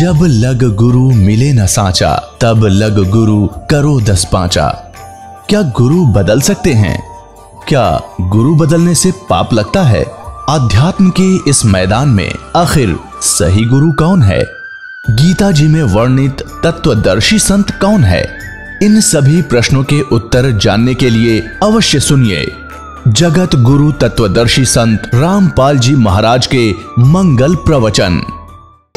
जब लग गुरु मिले न साचा, तब लग गुरु करो 10 पांचा। क्या गुरु बदल सकते हैं? क्या गुरु बदलने से पाप लगता है? आध्यात्म के इस मैदान में आखिर सही गुरु कौन है? गीता जी में वर्णित तत्वदर्शी संत कौन है? इन सभी प्रश्नों के उत्तर जानने के लिए अवश्य सुनिए जगत गुरु तत्वदर्शी संत रामपाल जी महाराज के मंगल प्रवचन।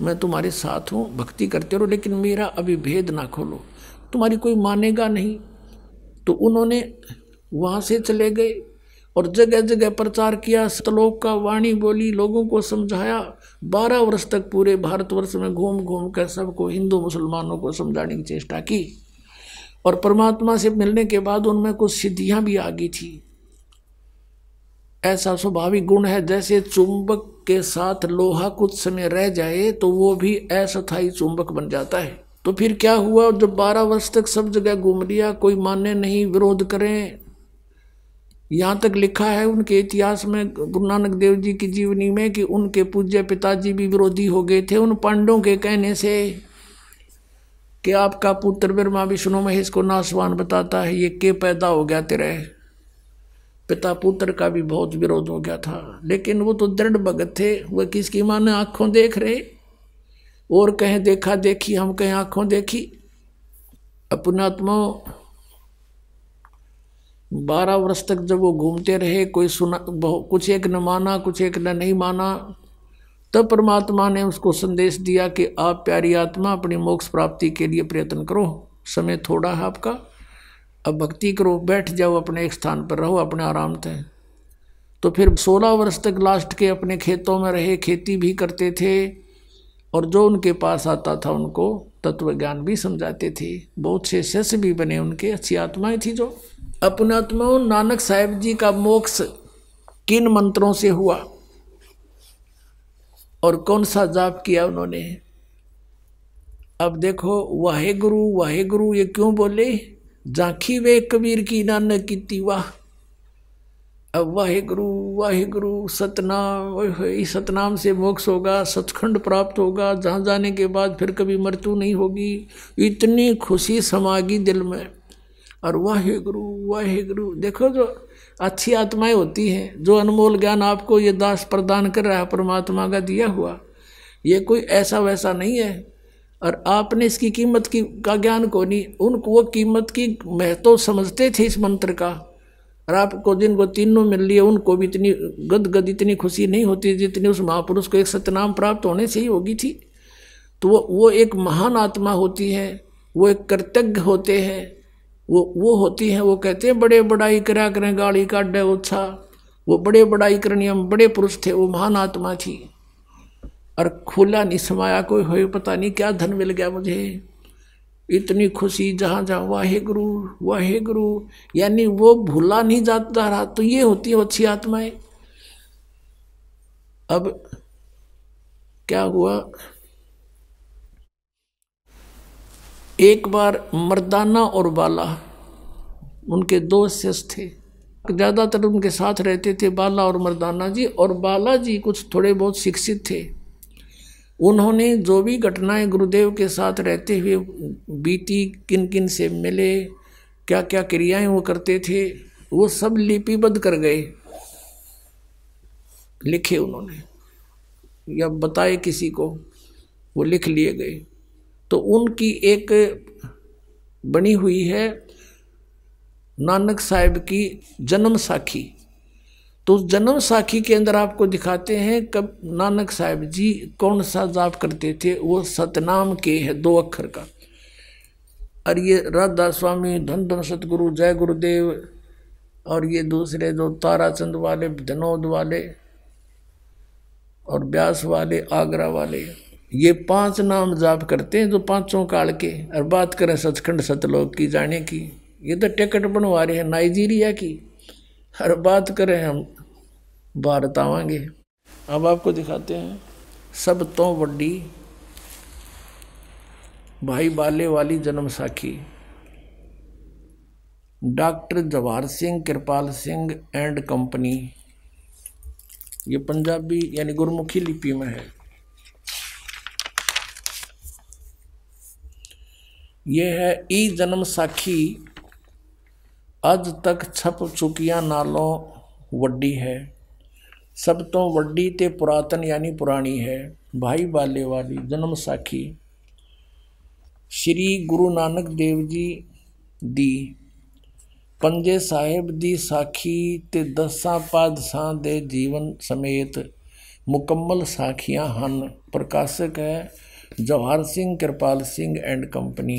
मैं तुम्हारे साथ हूँ, भक्ति करते रहो, लेकिन मेरा अभी भेद ना खोलो, तुम्हारी कोई मानेगा नहीं। तो उन्होंने वहाँ से चले गए और जगह जगह प्रचार किया, श्लोक का वाणी बोली, लोगों को समझाया। 12 वर्ष तक पूरे भारतवर्ष में घूम घूम कर सबको, हिंदू मुसलमानों को समझाने की चेष्टा की। और परमात्मा से मिलने के बाद उनमें कुछ सिद्धियाँ भी आ गई थी। ऐसा स्वाभाविक गुण है, जैसे चुंबक के साथ लोहा कुछ समय रह जाए तो वो भी अस्थायी चुंबक बन जाता है। तो फिर क्या हुआ, जब 12 वर्ष तक सब जगह घूम लिया, कोई माने नहीं, विरोध करें। यहाँ तक लिखा है उनके इतिहास में, गुरु नानक देव जी की जीवनी में, कि उनके पूज्य पिताजी भी विरोधी हो गए थे उन पांडवों के कहने से कि आपका पुत्र ब्रह्मा विष्णु महेश को नासवान बताता है, ये के पैदा हो गया तेरे। पिता पुत्र का भी बहुत विरोध हो गया था, लेकिन वो तो दृढ़ भगत थे। वह किसकी माने आंखों देख रहे, और कहें देखा देखी, हम कहें आंखों देखी। अपने आत्मा 12 वर्ष तक जब वो घूमते रहे, कोई सुना, कुछ एक न माना, कुछ एक न नहीं माना, तब परमात्मा ने उसको संदेश दिया कि आप प्यारी आत्मा अपनी मोक्ष प्राप्ति के लिए प्रयत्न करो, समय थोड़ा है आपका, अब भक्ति करो, बैठ जाओ अपने एक स्थान पर, रहो अपने आराम से। तो फिर 16 वर्ष तक लास्ट के अपने खेतों में रहे, खेती भी करते थे, और जो उनके पास आता था उनको तत्व ज्ञान भी समझाते थे। बहुत से शिष्य भी बने उनके, अच्छी आत्माएं थी। जो अपने आत्माओं, नानक साहिब जी का मोक्ष किन मंत्रों से हुआ और कौन सा जाप किया उन्होंने? अब देखो, वाहे गुरु ये क्यों बोले? झांकी वे कबीर की नानक की तीवा। अब वाहे गुरु सतनाम, इस सतनाम से मोक्ष होगा, सचखंड प्राप्त होगा, जहाँ जाने के बाद फिर कभी मृत्यु नहीं होगी। इतनी खुशी समागी दिल में। और वाहे गुरु देखो, जो अच्छी आत्माएं होती हैं, जो अनमोल ज्ञान आपको ये दास प्रदान कर रहा है, परमात्मा का दिया हुआ, ये कोई ऐसा वैसा नहीं है। और आपने इसकी कीमत का ज्ञान को नहीं, उनको वो कीमत की महत्व समझते थे इस मंत्र का। और आपको जिनको तीनों मिल लिए, उनको भी इतनी गदगद, इतनी खुशी नहीं होती जितनी उस महापुरुष को एक सतनाम प्राप्त होने से ही होगी थी। तो वो एक महान आत्मा होती है, वो एक कृतज्ञ होते हैं, वो होती हैं। वो कहते हैं बड़े बड़ाई करा करें गाड़ी काटे उत्साह, वो बड़े बड़ाई करनी, हम बड़े पुरुष थे, वो महान आत्मा थी। और खुला नहीं समाया कोई हो, पता नहीं क्या धन मिल गया मुझे, इतनी खुशी, जहाँ जहाँ वाहे गुरु, यानी वो भूला नहीं जाता रहा। तो ये होती है अच्छी आत्माएं। अब क्या हुआ, एक बार मर्दाना और बाला, उनके 2 शिष्य थे, ज़्यादातर उनके साथ रहते थे बाला और मर्दाना जी। और बाला जी कुछ थोड़े बहुत शिक्षित थे। उन्होंने जो भी घटनाएं गुरुदेव के साथ रहते हुए बीती, किन किन से मिले, क्या क्या क्रियाएं वो करते थे, वो सब लिपिबद्ध कर गए, लिखे उन्होंने, या बताए किसी को, वो लिख लिए गए। तो उनकी एक बनी हुई है नानक साहिब की जन्म साखी। तो उस जन्म साखी के अंदर आपको दिखाते हैं कब नानक साहिब जी कौन सा जाप करते थे। वो सतनाम के है, 2 अक्षर का। और ये राधा स्वामी, धन धन सतगुरु, जय गुरुदेव, और ये दूसरे जो ताराचंद वाले, धनौद वाले और व्यास वाले, आगरा वाले, ये 5 नाम जाप करते हैं, जो 5 काल के। और बात करें सचखंड सतलोक की जाने की, ये तो टिकट बनवा रहे हैं नाइजीरिया की। हर बात करें हम भारत आवांगे। अब आपको दिखाते हैं सब तो बड़ी भाई बाले वाली जन्म साखी। Doctor Jawahar Singh, Kripal Singh and company, ये पंजाबी यानी गुरमुखी लिपि में है। ये है ई जन्म साखी अज तक छप चुकिया नालों वड्डी है, सब तो वड्डी ते पुरातन यानी पुरानी है। भाई बाले वाली जन्म साखी श्री गुरु नानक देव जी दी पंजे साहिब दी साखी ते 10 पातशाह दे जीवन समेत मुकम्मल साखियां हन। प्रकाशक है जवाहर सिंह कृपाल सिंह एंड कंपनी।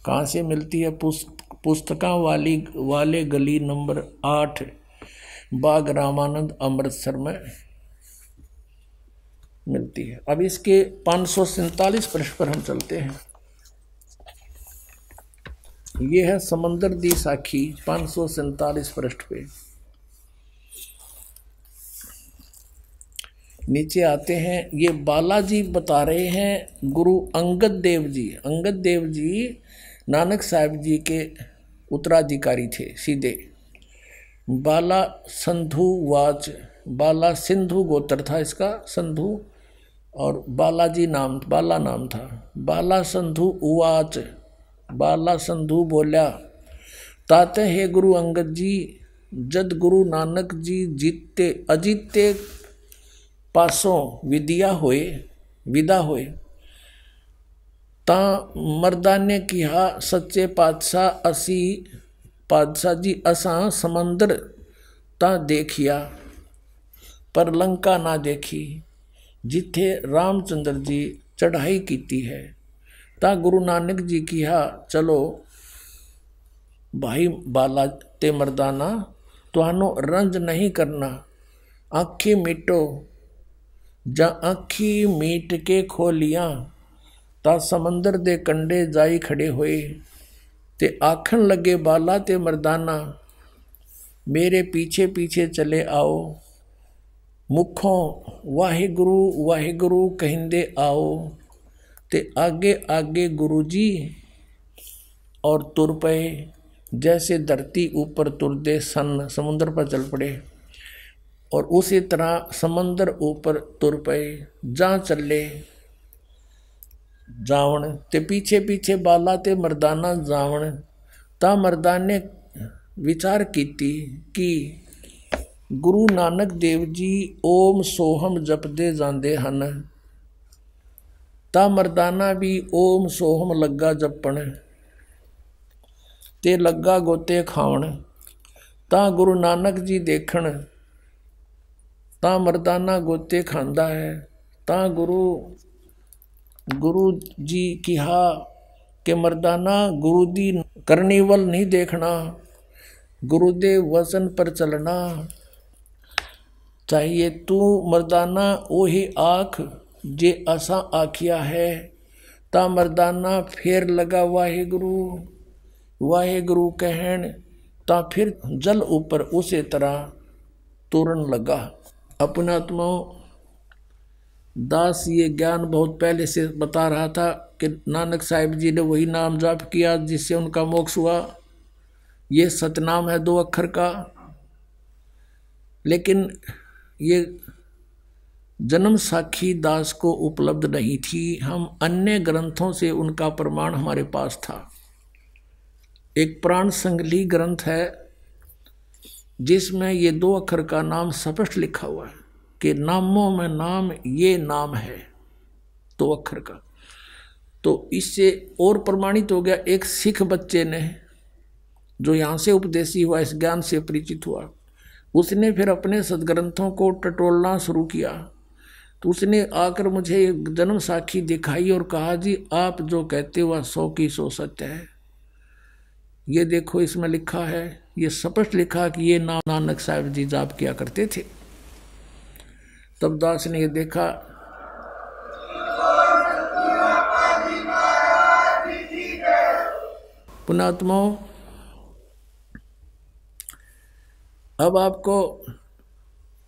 कहाँ से मिलती है? पुस्तकां वाले गली नंबर 8 बाग रामानंद अमृतसर में मिलती है। अब इसके 547 पृष्ठ पर हम चलते हैं। ये है समंदर दी साखी 547 पृष्ठ पे। नीचे आते हैं, ये बालाजी बता रहे हैं गुरु अंगद देव जी। अंगद देव जी नानक साहिब जी के उत्तराधिकारी थे सीधे। बाला संधु वाच, बाला सिंधु गोत्र था इसका, संधु, और बालाजी नाम, बाला नाम था। बाला संधु उवाच, बाला संधु बोल्या, ताते हे गुरु अंगद जी, जद गुरु नानक जी जीते अजीते पासों विदा होए ता मर्दा ने कहा सच्चे पातशाह असी पातशाह जी असां समंदर ता देखिया पर लंका ना देखी, जिथे रामचंद्र जी चढ़ाई कीती है। ता गुरु नानक जी कहा चलो भाई बाला ते मर्दाना, तुहानो रंज नहीं करना, आँखी मीटो। जा आँखी मीट के खोलियां ता समंदर दे कंडे जाई खड़े होए ते आखन लगे बाला ते मर्दाना, मेरे पीछे पीछे चले आओ, मुखों वाहिगुरु वाहिगुरु कहिंदे आओ। ते आगे आगे गुरुजी और तुर पे जैसे धरती ऊपर तुरदे सन समुद्र पर चल पड़े, और उसी तरह समंदर ऊपर तुर पे जा चले जावण ते पीछे पीछे बाला ते मर्दाना जावण। ता मर्दान ने विचार कीती कि गुरु नानक देव जी ओम सोहम जपदे जांदे हन। ता मर्दाना भी ओम सोहम लगा जपण ते लगा गोते खावण। ता गुरु नानक जी देखण ता मर्दाना गोते खांदा है। ता गुरु जी कहा कि मर्दाना गुरु दी करनी वल नहीं देखना, गुरु दे वचन पर चलना चाहिए। तू मर्दाना ओही आख जे असा आखिया है। ता मर्दाना फिर लगा वाहिगुरु वाहिगुरु कहन। ता फिर जल ऊपर उसी तरह तुरन लगा। अपने आत्माओं दास ये ज्ञान बहुत पहले से बता रहा था कि नानक साहिब जी ने वही नाम जाप किया जिससे उनका मोक्ष हुआ। ये सतनाम है 2 अक्षर का, लेकिन ये जन्म साखी दास को उपलब्ध नहीं थी। हम अन्य ग्रंथों से उनका प्रमाण हमारे पास था। एक प्राण संगली ग्रंथ है जिसमें ये 2 अक्षर का नाम स्पष्ट लिखा हुआ है कि नामों में नाम ये नाम है 2 अक्षर का। तो इससे और प्रमाणित हो गया। एक सिख बच्चे ने जो यहाँ से उपदेशी हुआ, इस ज्ञान से परिचित हुआ, उसने फिर अपने सदग्रंथों को टटोलना शुरू किया। तो उसने आकर मुझे जन्म साखी दिखाई और कहा जी आप जो कहते हो 100 की 100 सत्य है। ये देखो इसमें लिखा है, ये स्पष्ट लिखा कि ये नाम नानक साहिब जी जाप किया करते थे। तब दास ने ये देखा, पुणात्माओं अब आपको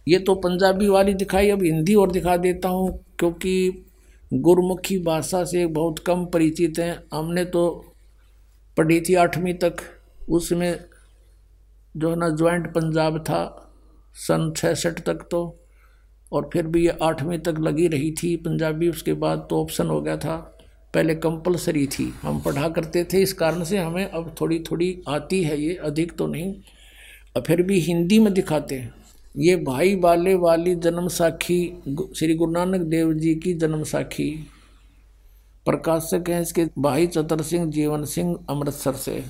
ये तो पंजाबी वाली दिखाई, अब हिंदी और दिखा देता हूँ क्योंकि गुरमुखी भाषा से बहुत कम परिचित हैं। हमने तो पढ़ी थी 8वीं तक, उसमें जो है ना ज्वाइंट पंजाब था सन 66 तक तो, और फिर भी ये 8वीं तक लगी रही थी पंजाबी। उसके बाद तो ऑप्शन हो गया था पहले कंपलसरी थी, हम पढ़ा करते थे, इस कारण से हमें अब थोड़ी थोड़ी आती है, ये अधिक तो नहीं। और फिर भी हिंदी में दिखाते हैं। ये भाई बाले वाली जन्म साखी श्री गुरु नानक देव जी की जन्म साखी। प्रकाशक हैं इसके भाई चतर सिंह जीवन सिंह अमृतसर से।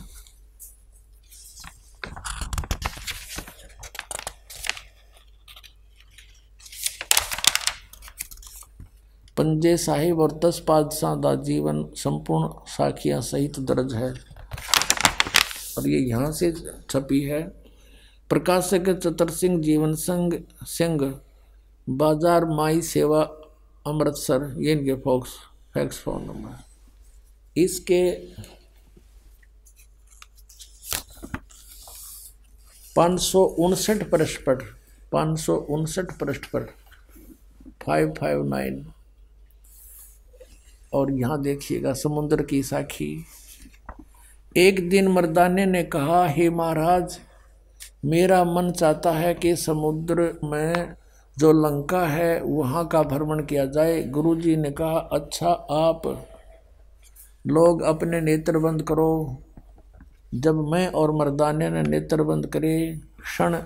पंजे साहिब और 10 पातशाह दा जीवन संपूर्ण साखियां सहित दर्ज है, और ये यहाँ से छपी है। प्रकाशक चतर सिंह जीवन सिंह बाजार माई सेवा अमृतसर, ये इनके फैक्स फोन नंबर। इसके 559 पृष्ठ पर 559 और यहाँ देखिएगा समुद्र की साखी। एक दिन मर्दाने ने कहा, हे महाराज, मेरा मन चाहता है कि समुद्र में जो लंका है वहाँ का भ्रमण किया जाए। गुरुजी ने कहा, अच्छा, आप लोग अपने नेत्र बंद करो। जब मैं और मर्दाने ने नेत्र बंद करे, क्षण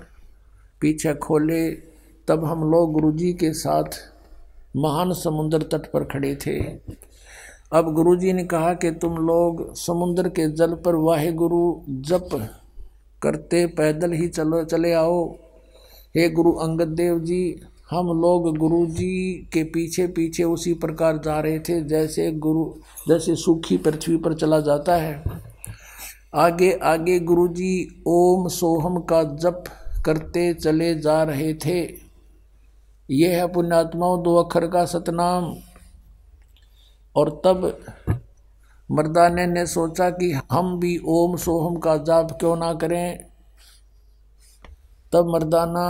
पीछे खोले, तब हम लोग गुरुजी के साथ महान समुद्र तट पर खड़े थे। अब गुरुजी ने कहा कि तुम लोग समुद्र के जल पर वाहेगुरु जप करते पैदल ही चले आओ। हे गुरु अंगद देव जी, हम लोग गुरुजी के पीछे पीछे उसी प्रकार जा रहे थे जैसे सूखी पृथ्वी पर चला जाता है। आगे आगे गुरुजी ओम सोहम का जप करते चले जा रहे थे। यह है पुण्यात्माओं 2 अक्षर का सतनाम। और तब मर्दाने ने सोचा कि हम भी ओम सोहम का जाप क्यों ना करें। तब मर्दाना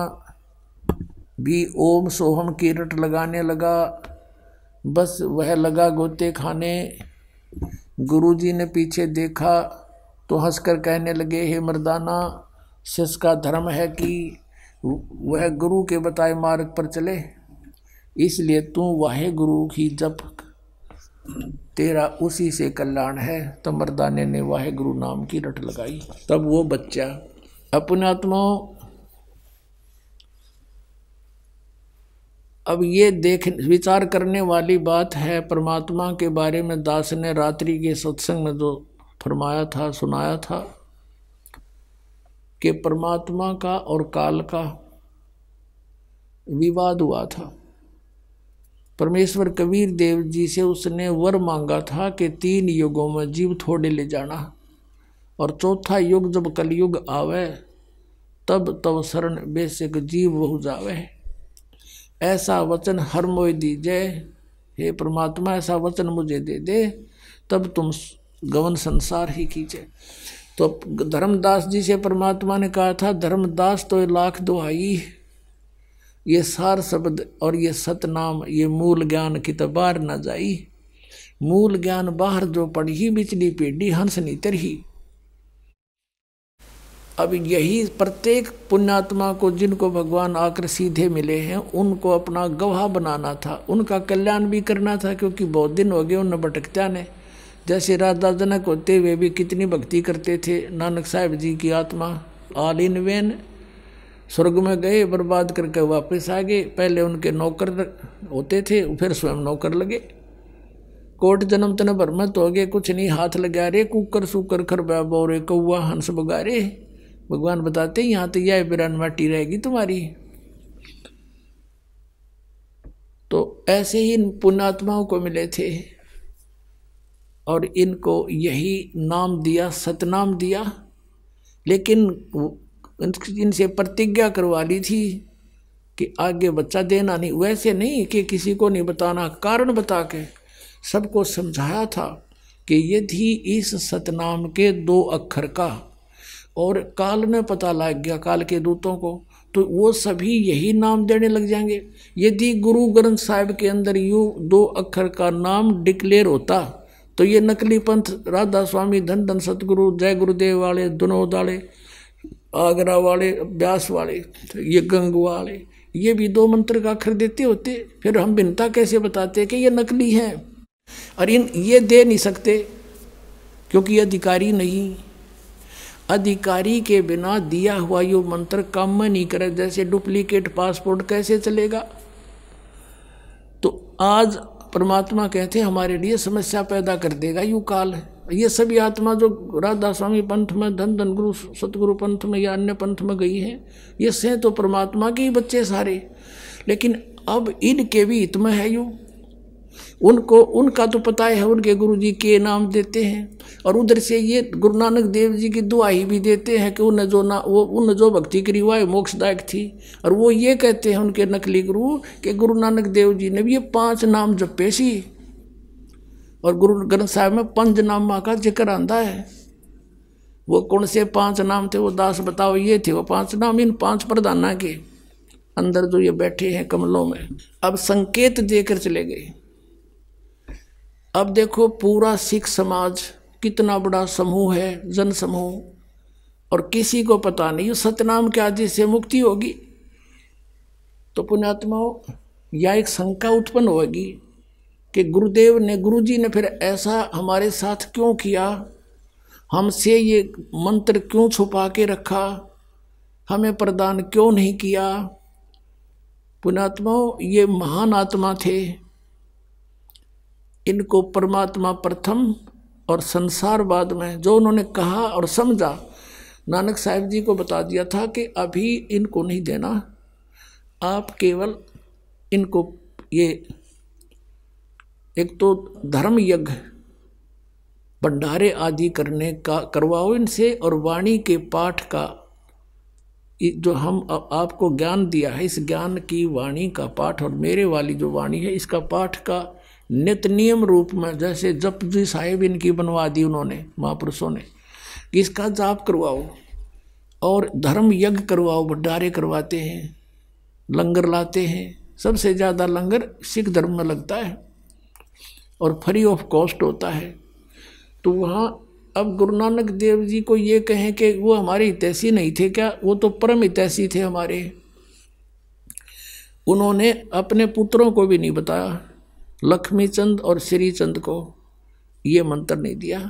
भी ओम सोहम की रट लगाने लगा। बस वह लगा गोते खाने। गुरुजी ने पीछे देखा तो हंसकर कहने लगे, हे मर्दाना, शिष्य का धर्म है कि वह गुरु के बताए मार्ग पर चले, इसलिए तू वाहे गुरु ही जप, तेरा उसी से कल्याण है। तो मर्दाने ने वाहे गुरु नाम की रट लगाई। तब वो बच्चा अपने आत्माओं, अब ये विचार करने वाली बात है। परमात्मा के बारे में दास ने रात्रि के सत्संग में जो फरमाया था, सुनाया था कि परमात्मा का और काल का विवाद हुआ था। परमेश्वर कबीर देव जी से उसने वर मांगा था कि 3 युगों में जीव थोड़े ले जाना, और चौथा युग जब कलयुग आवे तब तव शरण बेसिक जीव बहु जावे। ऐसा वचन हर मोय दीजिए, हे परमात्मा, ऐसा वचन मुझे दे दे, तब तुम गवन संसार ही कीजिए। तो धर्मदास जी से परमात्मा ने कहा था, धर्मदास तो 1,00,000 दुहाई, ये सार शब्द और ये सतनाम, ये मूल ज्ञान की तो बाहर न जाई। मूल ज्ञान बाहर जो पढ़ी, बिचली पेढ़ी हंस नीतर ही। अब यही प्रत्येक पुण्यात्मा को, जिनको भगवान आकर सीधे मिले हैं, उनको अपना गवाह बनाना था, उनका कल्याण भी करना था, क्योंकि बहुत दिन हो गए उन भटकत्या ने। जैसे राजा जनक होते हुए भी कितनी भक्ति करते थे। नानक साहब जी की आत्मा ऑल इन वेन, स्वर्ग में गए, बर्बाद करके वापस आ गए। पहले उनके नौकर होते थे, फिर स्वयं नौकर लगे। कोट जन्म तन भरमत हो गए, कुछ नहीं हाथ लगा रे, कुकर सुकर खरबा बोरे कौआ हंस बगारे। भगवान बताते यहाँ तो यह बिरान माटी रहेगी तुम्हारी। तो ऐसे ही पुण्यात्माओं को मिले थे और इनको यही नाम दिया, सतनाम दिया। लेकिन इनसे प्रतिज्ञा करवा ली थी कि आगे बच्चा देना नहीं। वैसे नहीं कि किसी को नहीं बताना, कारण बता के सबको समझाया था कि यदि इस सतनाम के 2 अक्षर का, और काल में पता लग गया काल के दूतों को, तो वो सभी यही नाम देने लग जाएंगे। यदि गुरु ग्रंथ साहिब के अंदर यूँ 2 अक्षर का नाम डिक्लेयर होता, तो ये नकली पंथ राधा स्वामी, धन धन सतगुरु, जय गुरुदेव वाले, दुनोद वाले, आगरा वाले, व्यास वाले, ये गंग वाले, ये भी 2 मंत्र का अक्षर देते होते, फिर हम भिन्नता कैसे बताते कि ये नकली हैं। और ये दे नहीं सकते क्योंकि ये अधिकारी नहीं। अधिकारी के बिना दिया हुआ यो मंत्र काम में नहीं करे। जैसे डुप्लीकेट पासपोर्ट कैसे चलेगा। तो आज परमात्मा कहते हैं हमारे लिए समस्या पैदा कर देगा यू काल। ये सभी आत्मा जो राधा स्वामी पंथ में, धन धन गुरु सतगुरु पंथ में या अन्य पंथ में गई है, ये से तो परमात्मा के ही बच्चे सारे। लेकिन अब इनके भी हित में है यू। उनको उनका तो पता है उनके गुरु जी के नाम देते हैं, और उधर से ये गुरु नानक देव जी की दुआई भी देते हैं कि उन जो भक्ति की रिवाय मोक्षदायक थी। और वो ये कहते हैं उनके नकली गुरु कि गुरु नानक देव जी ने भी ये 5 नाम जपे सी। और गुरु ग्रंथ साहिब में पंचनामा का जिक्र आंदा है। वो कौन से 5 नाम थे वो दास बताओ। ये थे वो 5 नाम इन 5 प्रधाना के अंदर जो ये बैठे हैं कमलों में। अब संकेत देकर चले गए। अब देखो पूरा सिख समाज कितना बड़ा समूह है, जन समूह, और किसी को पता नहीं सतनाम के आदि से मुक्ति होगी। तो पुण्यात्माओं या एक शंका उत्पन्न होगी कि गुरुदेव ने, गुरु जी ने फिर ऐसा हमारे साथ क्यों किया, हमसे ये मंत्र क्यों छुपा के रखा, हमें प्रदान क्यों नहीं किया। पुण्यात्माओं ये महान आत्मा थे, इनको परमात्मा प्रथम और संसार बाद में जो उन्होंने कहा और समझा, नानक साहिब जी को बता दिया था कि अभी इनको नहीं देना, आप केवल इनको ये एक तो धर्म यज्ञ भंडारे आदि करने का करवाओ इनसे, और वाणी के पाठ का जो हम आपको ज्ञान दिया है, इस ज्ञान की वाणी का पाठ और मेरे वाली जो वाणी है इसका पाठ का नित्य नियम रूप में, जैसे जप जी साहिब इनकी बनवा दी उन्होंने महापुरुषों ने, कि इसका जाप करवाओ और धर्म यज्ञ करवाओ। भंडारे करवाते हैं, लंगर लाते हैं। सबसे ज़्यादा लंगर सिख धर्म में लगता है और फ्री ऑफ कॉस्ट होता है। तो वहाँ अब गुरु नानक देव जी को ये कहें कि वो हमारे हितैषी नहीं थे क्या, वो तो परम हितैषी थे हमारे। उन्होंने अपने पुत्रों को भी नहीं बताया, लक्ष्मी चंद और श्री चंद को ये मंत्र नहीं दिया।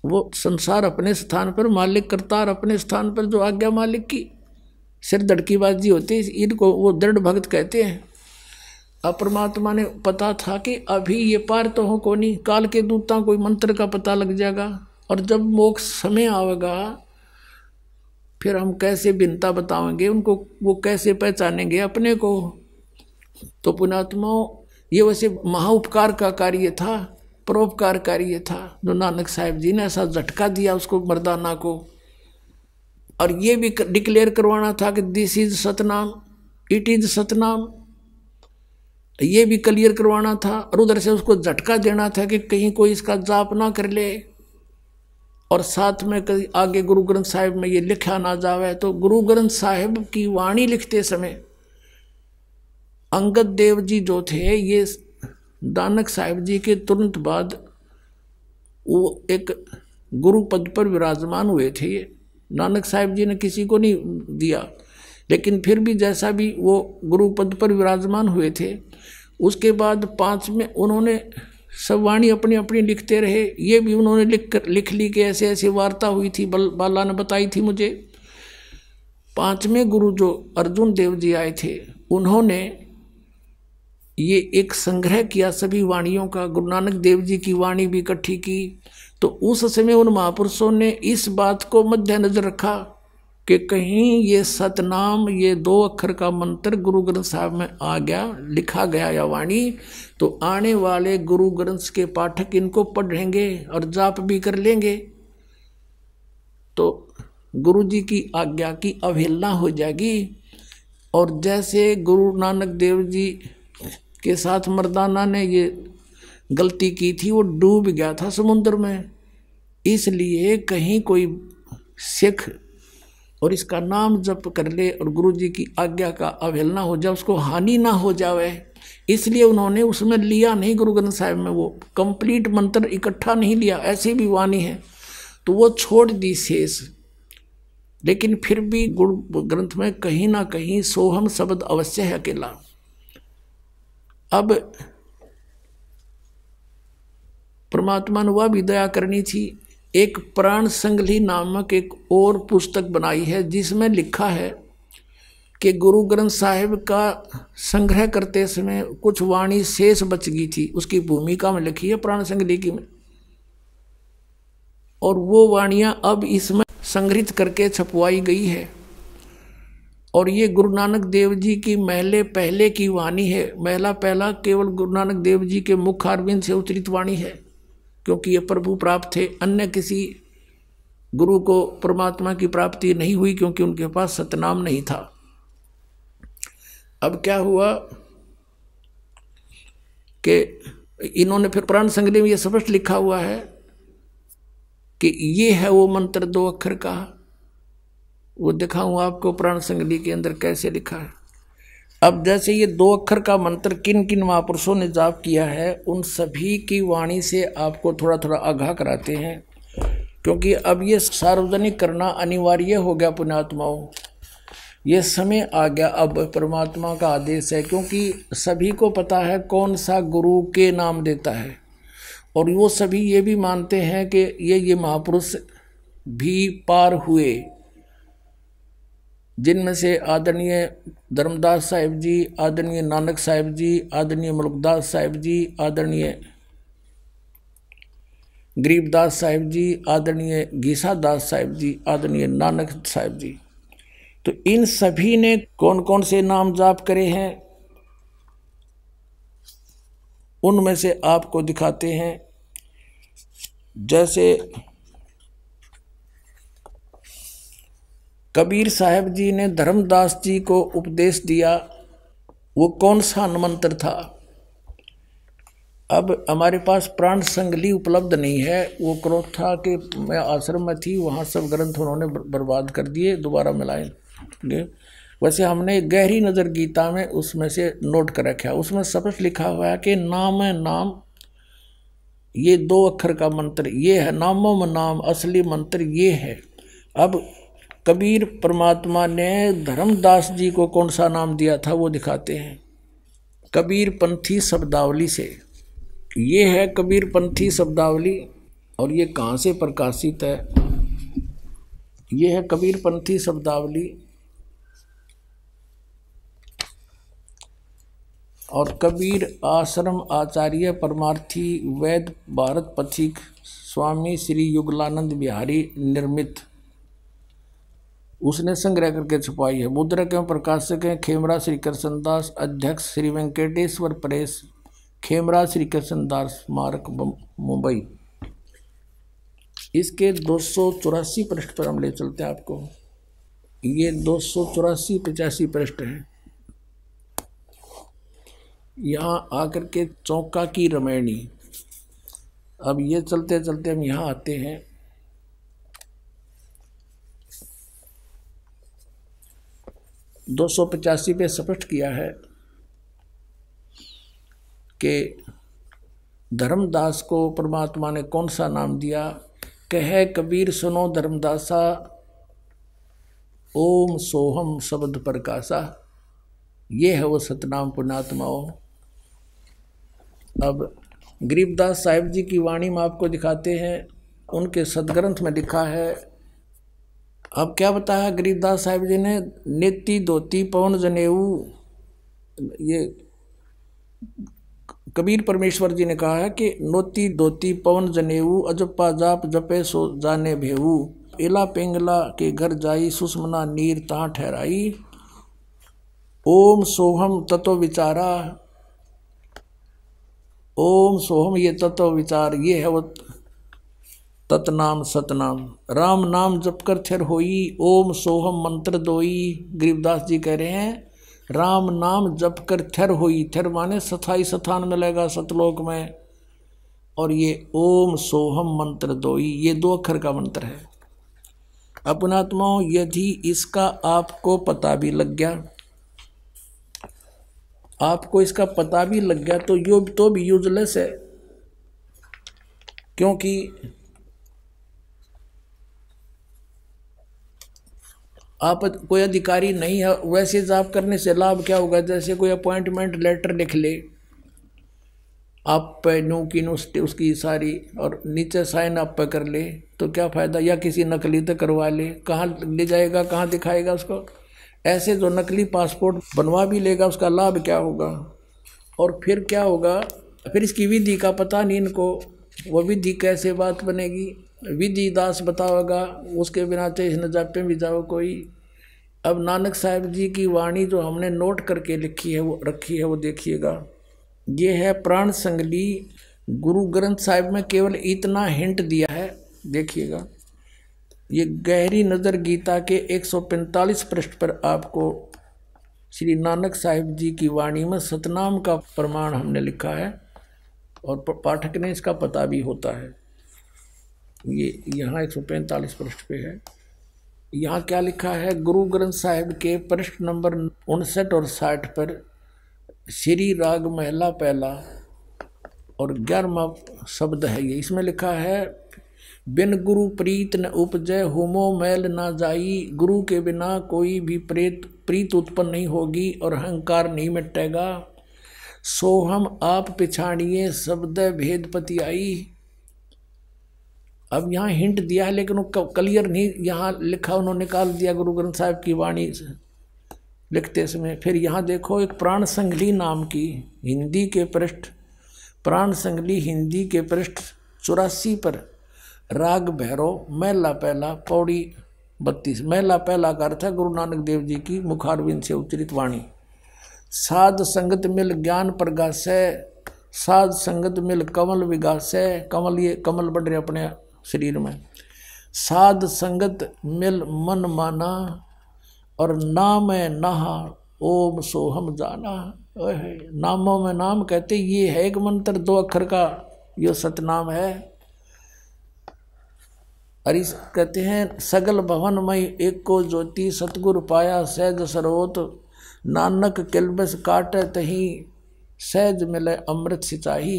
वो संसार अपने स्थान पर, मालिक करतार अपने स्थान पर, जो आज्ञा मालिक की सिर धड़कीबाजी होती है, इनको वो दृढ़ भक्त कहते हैं। अब परमात्मा ने पता था कि अभी ये पार तो हो को नहीं, काल के दूता कोई मंत्र का पता लग जाएगा, और जब मोक्ष समय आवेगा फिर हम कैसे भिन्नता बताएंगे उनको, वो कैसे पहचानेंगे अपने को। तो पुण्यात्माओं ये वैसे महाउपकार का कार्य था, परोपकार कार्य था, जो नानक साहिब जी ने ऐसा झटका दिया उसको मर्दाना को। और ये भी डिक्लेयर करवाना था कि this is Satnam, it is Satnam, ये भी क्लियर करवाना था। और उधर से उसको झटका देना था कि कहीं कोई इसका जाप ना कर ले, और साथ में कहीं आगे गुरु ग्रंथ साहिब में ये लिखा ना जावे। तो गुरु ग्रंथ साहिब की वाणी लिखते समय अंगद देव जी जो थे, ये नानक साहिब जी के तुरंत बाद वो एक गुरु पद पर विराजमान हुए थे। ये नानक साहिब जी ने किसी को नहीं दिया, लेकिन फिर भी जैसा भी वो गुरु पद पर विराजमान हुए थे, उसके बाद 5 में उन्होंने सब वाणी अपनी अपनी लिखते रहे। ये भी उन्होंने लिख ली कि ऐसे ऐसे वार्ता हुई थी, बाला ने बताई थी मुझे। 5वें गुरु जो अर्जुन देव जी आए थे, उन्होंने ये एक संग्रह किया सभी वाणियों का, गुरु नानक देव जी की वाणी भी इकट्ठी की। तो उस समय उन महापुरुषों ने इस बात को मद्देनजर रखा कि कहीं ये सतनाम, ये 2 अक्षर का मंत्र गुरु ग्रंथ साहिब में आ गया, लिखा गया या वाणी, तो आने वाले गुरु ग्रंथ के पाठक इनको पढ़ेंगे और जाप भी कर लेंगे, तो गुरु जी की आज्ञा की अवहेलना हो जाएगी। और जैसे गुरु नानक देव जी के साथ मर्दाना ने ये गलती की थी, वो डूब गया था समुद्र में। इसलिए कहीं कोई सिख और इसका नाम जप कर ले और गुरु जी की आज्ञा का अवहेलना हो जाए, उसको हानि ना हो जावे, इसलिए उन्होंने उसमें लिया नहीं। गुरु ग्रंथ साहिब में वो कंप्लीट मंत्र इकट्ठा नहीं लिया, ऐसी भी वाणी है, तो वो छोड़ दी शेष। लेकिन फिर भी गुरु ग्रंथ में कहीं ना कहीं सोहम शब्द अवश्य है अकेला। अब परमात्मा ने वह भी दया करनी थी। एक प्राण संगली नामक एक और पुस्तक बनाई है जिसमें लिखा है कि गुरु ग्रंथ साहिब का संग्रह करते समय कुछ वाणी शेष बच गई थी, उसकी भूमिका में लिखी है प्राण संगली की में, और वो वाणियां अब इसमें संग्रहित करके छपवाई गई है। और ये गुरु नानक देव जी की महले पहले की वाणी है। महला पहला केवल गुरु नानक देव जी के मुख अरविंद से उच्चरित वाणी है, क्योंकि ये प्रभु प्राप्त थे। अन्य किसी गुरु को परमात्मा की प्राप्ति नहीं हुई, क्योंकि उनके पास सतनाम नहीं था। अब क्या हुआ कि इन्होंने फिर प्राण संगली में ये स्पष्ट लिखा हुआ है कि ये है वो मंत्र 2 अक्षर का। वो दिखाऊं आपको प्राण संगली के अंदर कैसे लिखा है। अब जैसे ये 2 अक्षर का मंत्र किन किन महापुरुषों ने जाप किया है, उन सभी की वाणी से आपको थोड़ा थोड़ा आगाह कराते हैं, क्योंकि अब ये सार्वजनिक करना अनिवार्य हो गया पुण्यात्माओं। ये समय आ गया, अब परमात्मा का आदेश है, क्योंकि सभी को पता है कौन सा गुरु के नाम देता है। और वो सभी ये भी मानते हैं कि ये महापुरुष भी पार हुए, जिनमें से आदरणीय धर्मदास साहिब जी, आदरणीय नानक साहिब जी, आदरणीय मुल्कदास साहिब जी, आदरणीय गरीबदास साहिब जी, आदरणीय घीसा दास साहिब जी, आदरणीय नानक साहिब जी। तो इन सभी ने कौन कौन से नाम जाप करे हैं, उनमें से आपको दिखाते हैं। जैसे कबीर साहब जी ने धर्मदास जी को उपदेश दिया, वो कौन सा मंत्र था। अब हमारे पास प्राण संगली उपलब्ध नहीं है। वो क्रोध था कि मैं आश्रम में थी, वहाँ सब ग्रंथ उन्होंने बर्बाद कर दिए, दोबारा मिलाए। वैसे हमने गहरी नज़र गीता में उसमें से नोट कर रखा है। उसमें स्पष्ट लिखा हुआ है कि नाम है नाम, ये 2 अक्षर का मंत्र ये है। नामों में नाम, असली मंत्र ये है। अब कबीर परमात्मा ने धर्मदास जी को कौन सा नाम दिया था वो दिखाते हैं। कबीर पंथी शब्दावली से, ये है कबीर पंथी शब्दावली। और ये कहाँ से प्रकाशित है, ये है कबीर पंथी शब्दावली। और कबीर आश्रम आचार्य परमार्थी वैद भारत पथिक स्वामी श्री युगलानंद बिहारी निर्मित, उसने संग्रह करके छुपाई है। मुद्रक एवं प्रकाशक हैं खेमरा श्री कृष्णदास, अध्यक्ष श्री वेंकटेश्वर प्रेस, खेमरा श्री कृष्णदास स्मारक मुंबई। इसके 284 पृष्ठ पर हम ले चलते हैं आपको। ये 284-85 पृष्ठ हैं। यहाँ आकर के चौका की रमैनी। अब ये चलते चलते हम यहाँ आते हैं। दो 285 पे स्पष्ट किया है कि धर्मदास को परमात्मा ने कौन सा नाम दिया। कहे कबीर सुनो धर्मदासा, ओम सोहम शब्द प्रकाशा। ये है वो सतनाम पुण्यात्माओं। अब गरीबदास साहिब जी की वाणी में आपको दिखाते हैं, उनके सदग्रंथ में लिखा है। अब क्या बताया गरीबदास साहिब जी ने, नेति धोती पवन जनेऊ। ये कबीर परमेश्वर जी ने कहा है कि नोती धोती पवन जनेऊ, अजपा जाप जपे सो जाने भेऊ। इला पिंगला के घर जाई, सुषमना नीर ता ठहराई। ओम सोहम तत्व विचारा, ओम सोहम ये तत्व विचार, ये है वो तत्नाम सतनाम। राम नाम जप कर थिर होई, ओम सोहम मंत्र दोई। गरीबदास जी कह रहे हैं राम नाम जप कर थिर होई। थिर माने स्थाई स्थान मिलेगा सतलोक में। और ये ओम सोहम मंत्र दोई, ये 2 अक्षर का मंत्र है। अपनात्माओं, यदि इसका आपको पता भी लग गया, आपको इसका पता भी लग गया तो यो तो भी यूजलेस है, क्योंकि आप कोई अधिकारी नहीं है। वैसे जाप करने से लाभ क्या होगा, जैसे कोई अपॉइंटमेंट लेटर लिख ले आप पे न्यू की उसकी सारी और नीचे साइन आप पे कर ले तो क्या फ़ायदा, या किसी नकली तो करवा ले, कहाँ ले जाएगा, कहाँ दिखाएगा उसको। ऐसे जो नकली पासपोर्ट बनवा भी लेगा उसका लाभ क्या होगा, और फिर क्या होगा, फिर इसकी विधि का पता नहीं इनको, वो विधि कैसे बात बनेगी, विधि दास बताओगा, उसके बिना चाहे न जापे भी जाओ कोई। अब नानक साहब जी की वाणी जो हमने नोट करके लिखी है वो रखी है वो देखिएगा। ये है प्राण संगली, गुरु ग्रंथ साहिब में केवल इतना हिंट दिया है, देखिएगा। ये गहरी नज़र गीता के 145 पृष्ठ पर आपको श्री नानक साहिब जी की वाणी में सतनाम का प्रमाण हमने लिखा है, और पाठक ने इसका पता भी होता है। ये यहाँ 145 पृष्ठ पे है। यहाँ क्या लिखा है, गुरु ग्रंथ साहिब के पृष्ठ नंबर 59 और 60 पर श्री राग महला पहला और 11वां शब्द है ये। इसमें लिखा है, बिन गुरु प्रीत न उपजय, होमो मैल ना जाई, गुरु के बिना कोई भी प्रीत उत्पन्न नहीं होगी और अहंकार नहीं मिटेगा। सो हम आप पिछाड़िए, शब्द भेद पति आई। अब यहाँ हिंट दिया है लेकिन वो क्लियर नहीं यहाँ लिखा, उन्होंने निकाल दिया गुरु ग्रंथ साहिब की वाणी से लिखते समय। फिर यहाँ देखो, एक प्राण संगली नाम की हिंदी के पृष्ठ, प्राण संगली हिंदी के पृष्ठ 84 पर राग भैरव महला पहला पौड़ी 32। महला पहला का अर्थ है गुरु नानक देव जी की मुखारविंद से उच्चरित वाणी। साध संगत मिल ज्ञान प्रगासै, साध संगत मिल कमल विगासै। कमल, ये कमल बढ़ रहे अपने शरीर में। साध संगत मिल मन माना, और नाम है नहा ओम सोहम जाना। नामों में नाम कहते ये है एक मंत्र 2 अक्षर का, यो सतनाम है। अरे कहते हैं, सगल भवनमय एक को ज्योति, सतगुरु पाया सहज सरोत, नानक किलबस काटे तही, सहज मिले अमृत सिंचाई।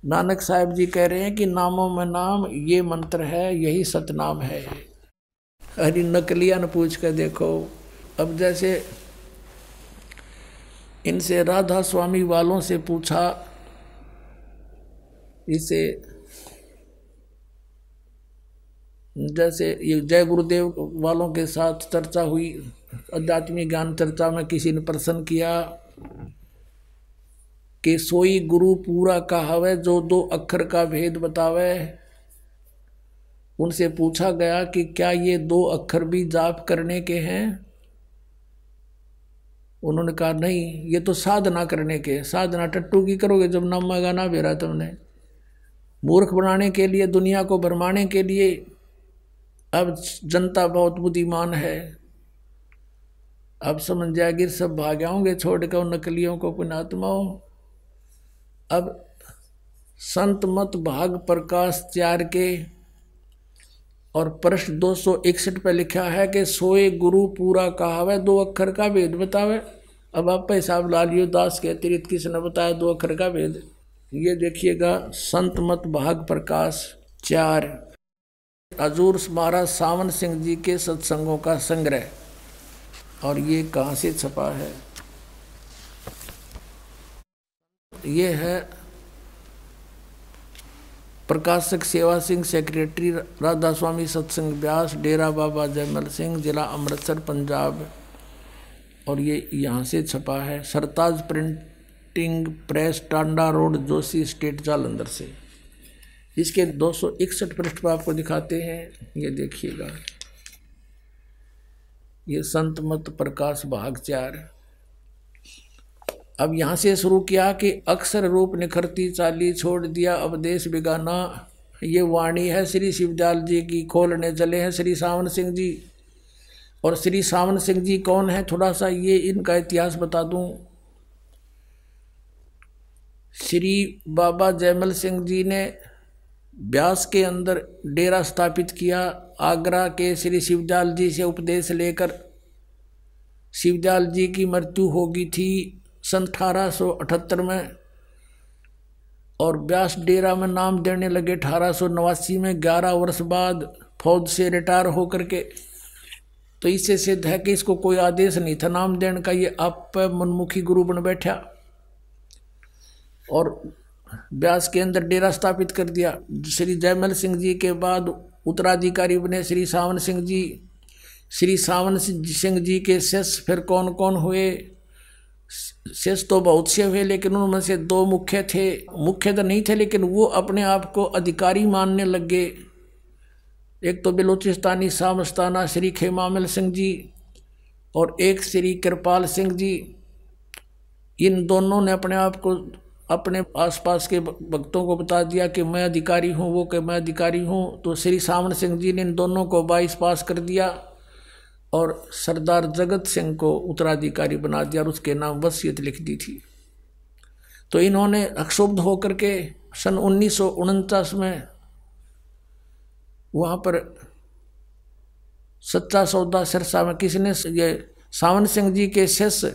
नानक साहब जी कह रहे हैं कि नामों में नाम ये मंत्र है, यही सतनाम है। अरे नकलिया न पूछ कर देखो। अब जैसे इनसे राधा स्वामी वालों से पूछा, इसे जैसे ये जय गुरुदेव वालों के साथ चर्चा हुई, आध्यात्मिक ज्ञान चर्चा में किसी ने प्रश्न किया कि सोई गुरु पूरा कहावे, जो 2 अक्षर का भेद बतावे। उनसे पूछा गया कि क्या ये 2 अक्षर भी जाप करने के हैं। उन्होंने कहा नहीं, ये तो साधना करने के। साधना टट्टू की करोगे जब नाम गाना भेरा तुमने, मूर्ख बनाने के लिए, दुनिया को भरमाने के लिए। अब जनता बहुत बुद्धिमान है, अब समझ जाएगी सब भाग आओगे छोड़ कर नकलियों को, पुण्यात्माओं। अब संत मत भाग प्रकाश 4 के और पृष्ठ 261 पे लिखा है कि सोए गुरु पूरा कहावे, 2 अक्षर का भेद बतावे। अब आप हिसाब ला लियो, दास के अतिरिक्त किसने बताया 2 अक्षर का भेद। ये देखिएगा, संत मत भाग प्रकाश 4, हजूर महाराज सावन सिंह जी के सत्संगों का संग्रह। और ये कहाँ से छपा है, ये है प्रकाशक सेवा सिंह, सेक्रेटरी राधा स्वामी सत्संग ब्यास, डेरा बाबा जयमल सिंह, जिला अमृतसर पंजाब। और ये यहाँ से छपा है Sartaj printing press, Tanda road, Joshi state, Jalandhar से। इसके 261 पृष्ठ पर आपको दिखाते हैं, ये देखिएगा, ये संत मत प्रकाश भाग 4। अब यहाँ से शुरू किया कि अक्षर रूप निखरती चाली, छोड़ दिया उपदेश बिगाना। ये वाणी है श्री शिवदयाल जी की। खोलने चले हैं श्री सावन सिंह जी। और श्री सावन सिंह जी कौन है, थोड़ा सा ये इनका इतिहास बता दूं। श्री बाबा जयमल सिंह जी ने ब्यास के अंदर डेरा स्थापित किया। आगरा के श्री शिवदयाल जी से उपदेश लेकर शिवदयाल जी की मृत्यु हो गई थी सन 1878 में, और ब्यास डेरा में नाम देने लगे 1889 में, 11 वर्ष बाद फौज से रिटायर होकर के। तो इससे सिद्ध है कि इसको कोई आदेश नहीं था नाम देने का, ये आप मनमुखी गुरु बन बैठा। और ब्यास के अंदर डेरा स्थापित कर दिया। श्री जयमल सिंह जी के बाद उत्तराधिकारी बने श्री सावन सिंह जी। श्री सावन सिंह जी के शिष्य फिर कौन कौन हुए? शिष्य तो बहुत से हुए, लेकिन उनमें से दो मुख्य थे। मुख्य तो नहीं थे, लेकिन वो अपने आप को अधिकारी मानने लग गए। एक तो बलोचिस्तानी शाह मस्ताना श्री खेमामल सिंह जी और एक श्री कृपाल सिंह जी। इन दोनों ने अपने आप को अपने आसपास के भक्तों को बता दिया कि मैं अधिकारी हूँ, वो कि मैं अधिकारी हूँ। तो श्री सावन सिंह जी ने इन दोनों को 22 पास कर दिया और सरदार जगत सिंह को उत्तराधिकारी बना दिया और उसके नाम वसीयत लिख दी थी। तो इन्होंने अक्षुब्ध होकर के सन 1949 में वहाँ पर सच्चा सौदा सिरसा में किसने, ये सावन सिंह जी के शिष्य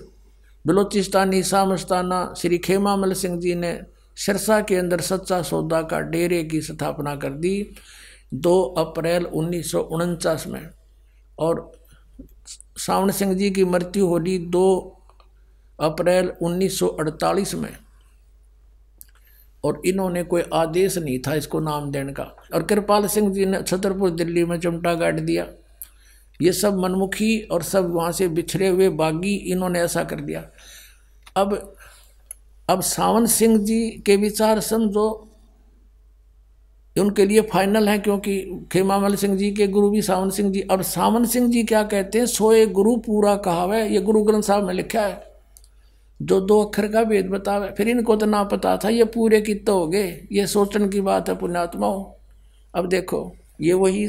बलोचिस्तानी शाह मस्ताना श्री खेमामल सिंह जी ने सिरसा के अंदर सच्चा सौदा का डेरे की स्थापना कर दी 2 अप्रैल 1949 में। और सावन सिंह जी की मृत्यु होली 2 अप्रैल 1948 में। और इन्होंने कोई आदेश नहीं था इसको नाम देने का। और कृपाल सिंह जी ने छतरपुर दिल्ली में चिमटा गाड़ दिया। ये सब मनमुखी और सब वहाँ से बिछड़े हुए बागी, इन्होंने ऐसा कर दिया। अब सावन सिंह जी के विचार समझो, उनके लिए फाइनल है, क्योंकि खेमामल सिंह जी के गुरु भी सावन सिंह जी। अब सावन सिंह जी क्या कहते हैं, सोए गुरु पूरा कहावे, ये गुरु ग्रंथ साहब में लिखा है, जो 2 अक्षर का भेद बतावे। फिर इनको तो ना पता था, ये पूरे कितने हो गए, ये सोचने की बात है पुण्यात्माओं। अब देखो, ये वही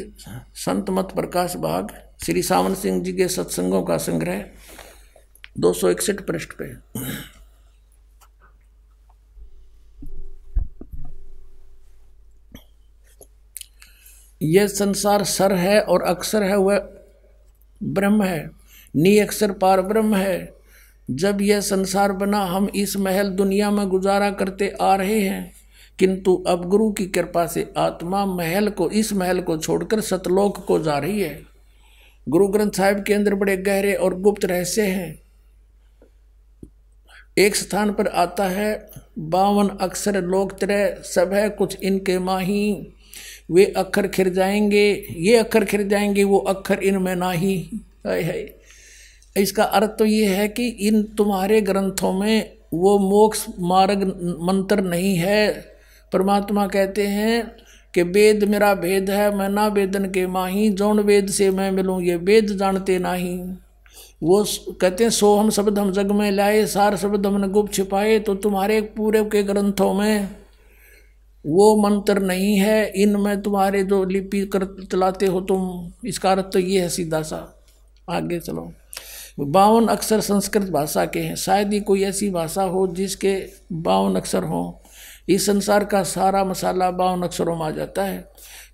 संत मत प्रकाश भाग श्री सावन सिंह जी के सत्संगों का संग्रह 261 पृष्ठ पे। यह संसार सर है और अक्षर है, वह ब्रह्म है, नी अक्षर पार ब्रह्म है। जब यह संसार बना, हम इस महल दुनिया में गुजारा करते आ रहे हैं, किंतु अब गुरु की कृपा से आत्मा इस महल को छोड़कर सतलोक को जा रही है। गुरु ग्रंथ साहिब के अंदर बड़े गहरे और गुप्त रहस्य हैं। एक स्थान पर आता है 52 अक्षर लोक त्रय सब है कुछ इनके माही, वे अक्षर खिर जाएंगे, ये अक्षर खिर जाएंगे, वो अक्षर इनमें नाही। है इसका अर्थ तो ये है कि इन तुम्हारे ग्रंथों में वो मोक्ष मार्ग मंत्र नहीं है। परमात्मा कहते हैं कि वेद मेरा भेद है, मैं ना वेदन के माही, जौन वेद से मैं मिलूँ ये वेद जानते नाही। वो कहते हैं सो हम शब्द हम जग में लाए, सार शब्द हमने गुप्त छिपाए। तो तुम्हारे पूरे के ग्रंथों में वो मंत्र नहीं है, इनमें तुम्हारे जो लिपि कर चलाते हो तुम। इसका अर्थ तो ये है सीधा सा। आगे चलो। 52 अक्षर संस्कृत भाषा के हैं। शायद ही कोई ऐसी भाषा हो जिसके 52 अक्षर हों। इस संसार का सारा मसाला 52 अक्षरों में आ जाता है।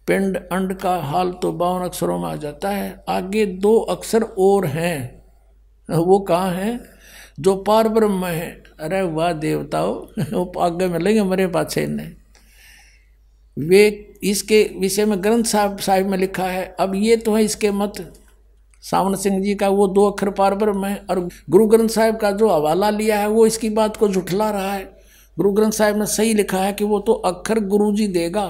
पिंड अंड का हाल तो 52 अक्षरों में आ जाता है। आगे 2 अक्षर और हैं, वो कहाँ हैं? जो पार ब्रह्म है। अरे वाह देवताओं, वो आगे मिलेंगे मेरे पाछे ने। वे इसके विषय में ग्रंथ साहिब में लिखा है। अब ये तो है इसके मत सावन सिंह जी का, वो 2 अक्षर पार ब्रह्म है। और गुरु ग्रंथ साहिब का जो हवाला लिया है वो इसकी बात को झुठला रहा है। गुरु ग्रंथ साहिब ने सही लिखा है कि वो तो अक्षर गुरु जी देगा।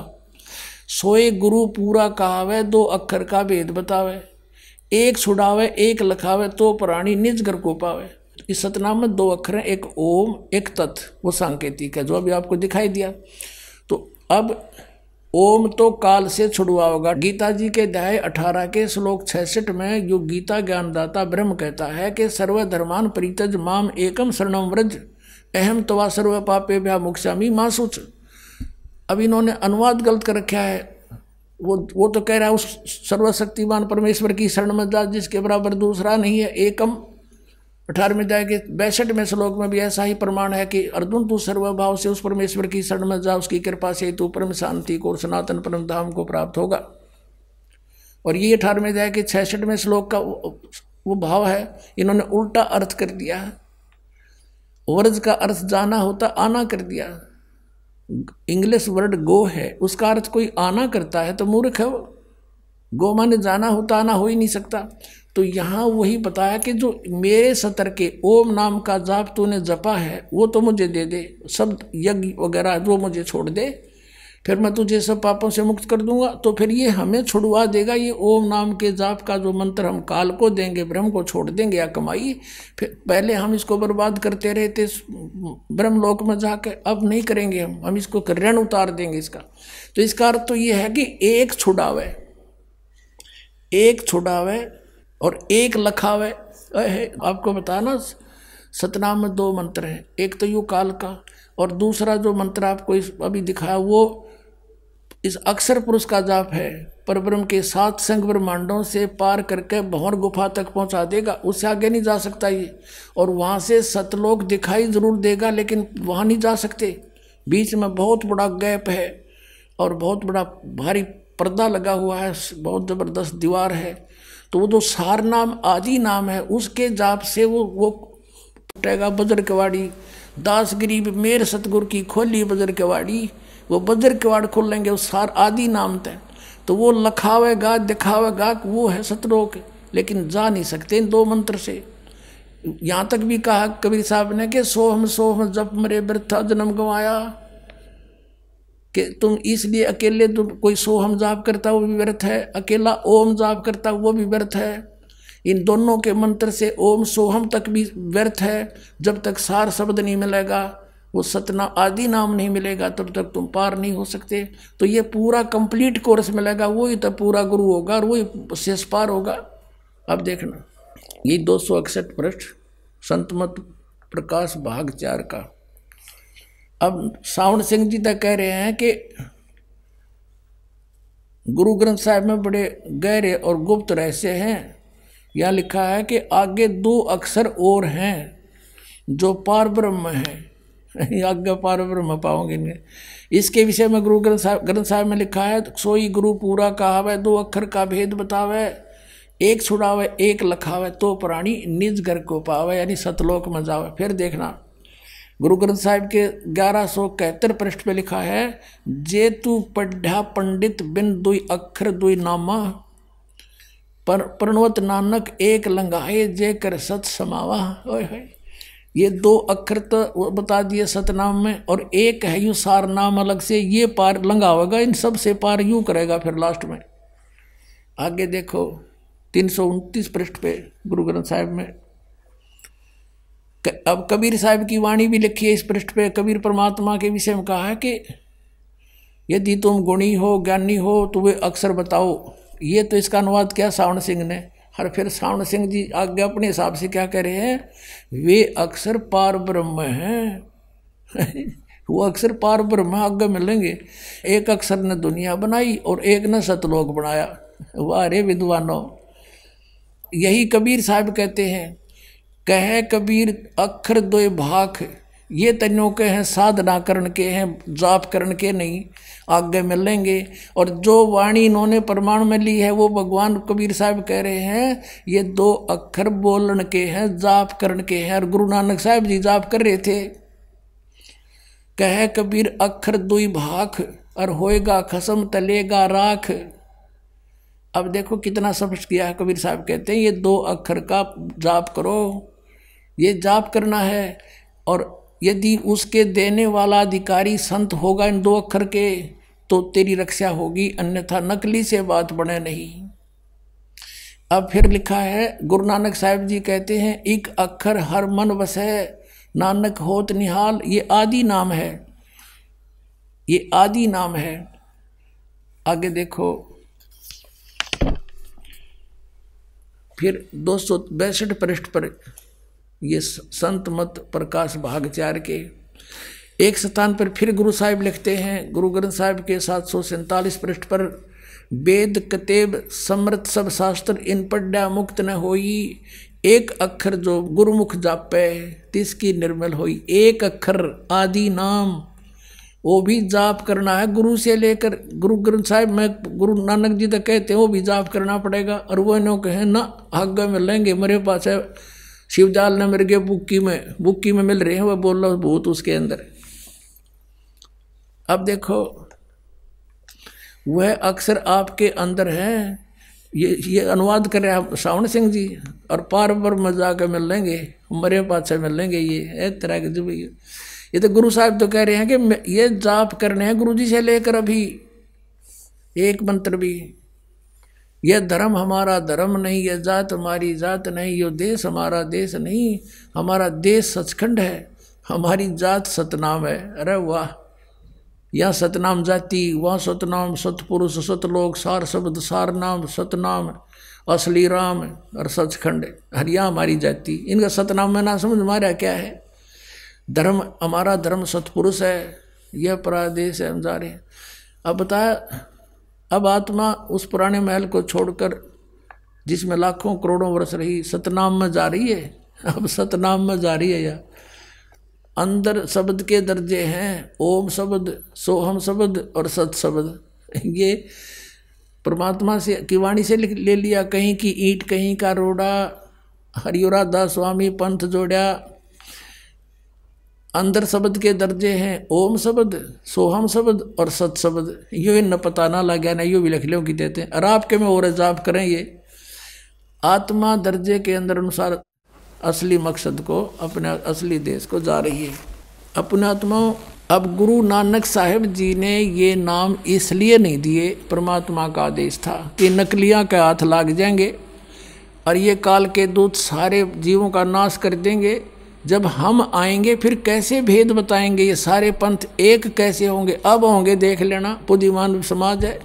सोए गुरु पूरा कहावे, 2 अक्षर का भेद बतावे, एक छुड़ावे एक लखावे, तो प्राणी निज घर को पावे। इस सतनाम में 2 अक्षर हैं, एक ओम एक तत्, वो सांकेतिक है जो अभी आपको दिखाई दिया। तो अब ओम तो काल से छुड़वा होगा। गीता जी के अध्याय 18 के श्लोक 66 में जो गीता ज्ञानदाता ब्रह्म कहता है कि सर्वधर्मान परित्यज माम एकम शरणम व्रज अहम तवा सर्व पापे भ्या मोक्षामि मां शुच। अब इन्होंने अनुवाद गलत कर रखा है। वो तो कह रहा है उस सर्वशक्तिमान परमेश्वर की शरण में जा जिसके बराबर दूसरा नहीं है, एकम। 18वें अध्याय के 62वें श्लोक में भी ऐसा ही प्रमाण है कि अर्जुन तू सर्वभाव से उस परमेश्वर की शरण में जा, उसकी कृपा से तू परम शांति को और सनातन परम धाम को प्राप्त होगा। और ये 18वें अध्याय के 66वें श्लोक का वो भाव है, इन्होंने उल्टा अर्थ कर दिया है। वर्ज का अर्थ जाना होता, आना कर दिया। इंग्लिश वर्ड गो है, उसका अर्थ कोई आना करता है तो मूर्ख है वो। गो माने जाना होता, आना हो ही नहीं सकता। तो यहाँ वही बताया कि जो मेरे सतर के ओम नाम का जाप तूने जपा है वो तो मुझे दे दे, सब यज्ञ वगैरह वो मुझे छोड़ दे, फिर मैं तुझे सब पापों से मुक्त कर दूंगा। तो फिर ये हमें छुड़वा देगा, ये ओम नाम के जाप का जो मंत्र हम काल को देंगे, ब्रह्म को छोड़ देंगे या कमाई। फिर पहले हम इसको बर्बाद करते रहे थे ब्रह्मलोक में जाकर, अब नहीं करेंगे हम इसको ऋण उतार देंगे इसका। तो इसका अर्थ तो ये है कि एक छुड़ावे और एक लखावे। आपको बताया ना सतनाम में 2 मंत्र हैं, एक तो यू काल का और दूसरा जो मंत्र आपको अभी दिखाया वो इस अक्षर पुरुष का जाप है। परब्रह्म के 7 संग ब्रह्मांडों से पार करके भंवर गुफा तक पहुंचा देगा, उससे आगे नहीं जा सकता ये। और वहाँ से सतलोक दिखाई जरूर देगा लेकिन वहाँ नहीं जा सकते, बीच में बहुत बड़ा गैप है और बहुत बड़ा भारी पर्दा लगा हुआ है, बहुत ज़बरदस्त दीवार है। तो वो जो सार नाम आदि नाम है उसके जाप से वो टूटेगा। बजर केवाड़ी दास गरीब मेर सतगुर की खोली बजर केवाड़ी, वो बजर केवाड़ खोल लेंगे उस सार आदि नाम तय। तो वो लखावेगा दिखावेगा, वो है सतलोक, लेकिन जा नहीं सकते इन 2 मंत्र से। यहाँ तक भी कहा कबीर साहब ने कि सोहम जप मरे वृथा जन्म गंवाया, कि तुम इसलिए अकेले तुम कोई सोहम जाप करता वो भी व्यर्थ है, अकेला ओम जाप करता वो भी व्यर्थ है। इन दोनों के मंत्र से ओम सोहम तक भी व्यर्थ है। जब तक सार शब्द नहीं मिलेगा, वो सतना आदि नाम नहीं मिलेगा, तब तक तुम पार नहीं हो सकते। तो ये पूरा कंप्लीट कोर्स मिलेगा, वही तब पूरा गुरु होगा और वही शेष पार होगा। अब देखना ये 261 पृष्ठ संतमत प्रकाश भाग 4 का। अब सावण सिंह जी तक कह रहे हैं कि गुरु ग्रंथ साहिब में बड़े गहरे और गुप्त रहस्य हैं। यहाँ लिखा है कि आगे 2 अक्षर और हैं जो पार ब्रह्म है, आगे पार ब्रह्म पाओगे इनके। इसके विषय में गुरु ग्रंथ साहिब में लिखा है, सोई गुरु पूरा कहावे 2 अक्षर का भेद बतावे, एक छुड़ावे एक लखावे, तो प्राणी निज घर को पावे, यानी सतलोक में जावे। फिर देखना गुरु ग्रंथ साहिब के 1171 पृष्ठ पे लिखा है, जे तू पढ़ा पंडित बिन 2 अक्षर 2 नामा, प्रणवत नानक एक लंगाए जे कर सत समावा। ये 2 अक्षर तो बता दिए सतनाम में, और एक है यू सार नाम अलग से, ये पार लंगावेगा, इन सब से पार यूं करेगा। फिर लास्ट में आगे देखो 329 पृष्ठ पे गुरु ग्रंथ साहिब में। अब कबीर साहब की वाणी भी लिखी है इस पृष्ठ पे। कबीर परमात्मा के विषय में कहा है कि यदि तुम गुणी हो ज्ञानी हो तो वे अक्षर बताओ। ये तो इसका अनुवाद किया सावण सिंह ने। और फिर सावण सिंह जी आगे अपने हिसाब से क्या कह रहे हैं, वे अक्षर पार ब्रह्म हैं वो अक्षर पार ब्रह्म आगे मिलेंगे। एक अक्षर ने दुनिया बनाई और एक ने सतलोक बनाया। वाह रे विद्वानों, यही कबीर साहब कहते हैं, कहे कबीर अक्षर 2 भाख, ये तन्यों के हैं साधना करण के हैं, जाप करण के नहीं, आगे मिलेंगे। और जो वाणी इन्होंने प्रमाण में ली है वो भगवान कबीर साहब कह रहे हैं ये 2 अक्षर बोलन के हैं, जाप करण के हैं। और गुरु नानक साहब जी जाप कर रहे थे। कहे कबीर अक्षर 2 भाख, और होएगा खसम तलेगा राख। अब देखो कितना स्पष्ट किया है। कबीर साहब कहते हैं ये 2 अक्षर का जाप करो, ये जाप करना है। और यदि उसके देने वाला अधिकारी संत होगा इन 2 अक्षर के तो तेरी रक्षा होगी, अन्यथा नकली से बात बने नहीं। अब फिर लिखा है गुरु नानक साहब जी कहते हैं, एक अक्षर हर मन वसै नानक होत निहाल। ये आदि नाम है, ये आदि नाम है। आगे देखो फिर 262 पृष्ठ पर ये संत मत प्रकाश भाग 4 के एक स्थान पर फिर गुरु साहिब लिखते हैं, गुरु ग्रंथ साहिब के 747 पृष्ठ पर, वेद कतेब समृत सब शास्त्र इन पढ़ा मुक्त न होई, एक अक्षर जो गुरुमुख जापे तिसकी निर्मल होई। एक अक्षर आदि नाम वो भी जाप करना है गुरु से लेकर। गुरु ग्रंथ साहिब में गुरु नानक जी तक कहते हैं वो भी जाप करना पड़ेगा। और वो इन्हों कहे ना आगे मिलेंगे, मेरे पास है शिवजाल ने मेरे बुक्की में मिल रहे हैं, वह बोल रहा भूत उसके अंदर। अब देखो वह अक्षर आपके अंदर है, ये अनुवाद कर रहे हैं श्रावण सिंह जी, और पार पर में जाकर मिल लेंगे, मरे पाछे मिल लेंगे। ये एक तरह के जो ये तो गुरु साहब तो कह रहे हैं कि ये जाप करने हैं गुरु जी से लेकर अभी एक मंत्र भी। यह धर्म हमारा धर्म नहीं, यह जात हमारी जात नहीं, यो देश हमारा देश नहीं, हमारा देश सचखंड है, हमारी जात सतनाम है। अरे वाह, यहाँ सतनाम जाति, वहाँ सतनाम सतपुरुष सतलोक, सार शब्द सार नाम सतनाम असली राम और सचखंड। हरिया हमारी जाति, इनका सतनाम में ना समझ मारा क्या है। धर्म हमारा धर्म सतपुरुष है, यह परादेश है, हम जा रहे हैं। अब बताया, अब आत्मा उस पुराने महल को छोड़कर जिसमें लाखों करोड़ों वर्ष रही, सतनाम में जा रही है। अब सतनाम में जा रही है। या अंदर शब्द के दर्जे हैं, ओम शब्द, सोहम शब्द और सत शब्द। ये परमात्मा से की वाणी से ले लिया। कहीं की ईंट कहीं का रोड़ा, हरियोरा दास स्वामी पंथ जोड़ा। अंदर शब्द के दर्जे हैं, ओम शब्द, सोहम शब्द और सत शब्द। यो न पता ना लगे ना, यो भी लिख लो की देते हैं। और आपके में और जाप करें। ये आत्मा दर्जे के अंदर अनुसार असली मकसद को, अपने असली देश को जा रही है। अपने आत्माओं, अब गुरु नानक साहिब जी ने ये नाम इसलिए नहीं दिए, परमात्मा का आदेश था कि नकलियां के हाथ लाग जाएंगे और ये काल के दूत सारे जीवों का नाश कर देंगे। जब हम आएंगे फिर कैसे भेद बताएंगे, ये सारे पंथ एक कैसे होंगे। अब होंगे, देख लेना। बुद्धिमान समाज है,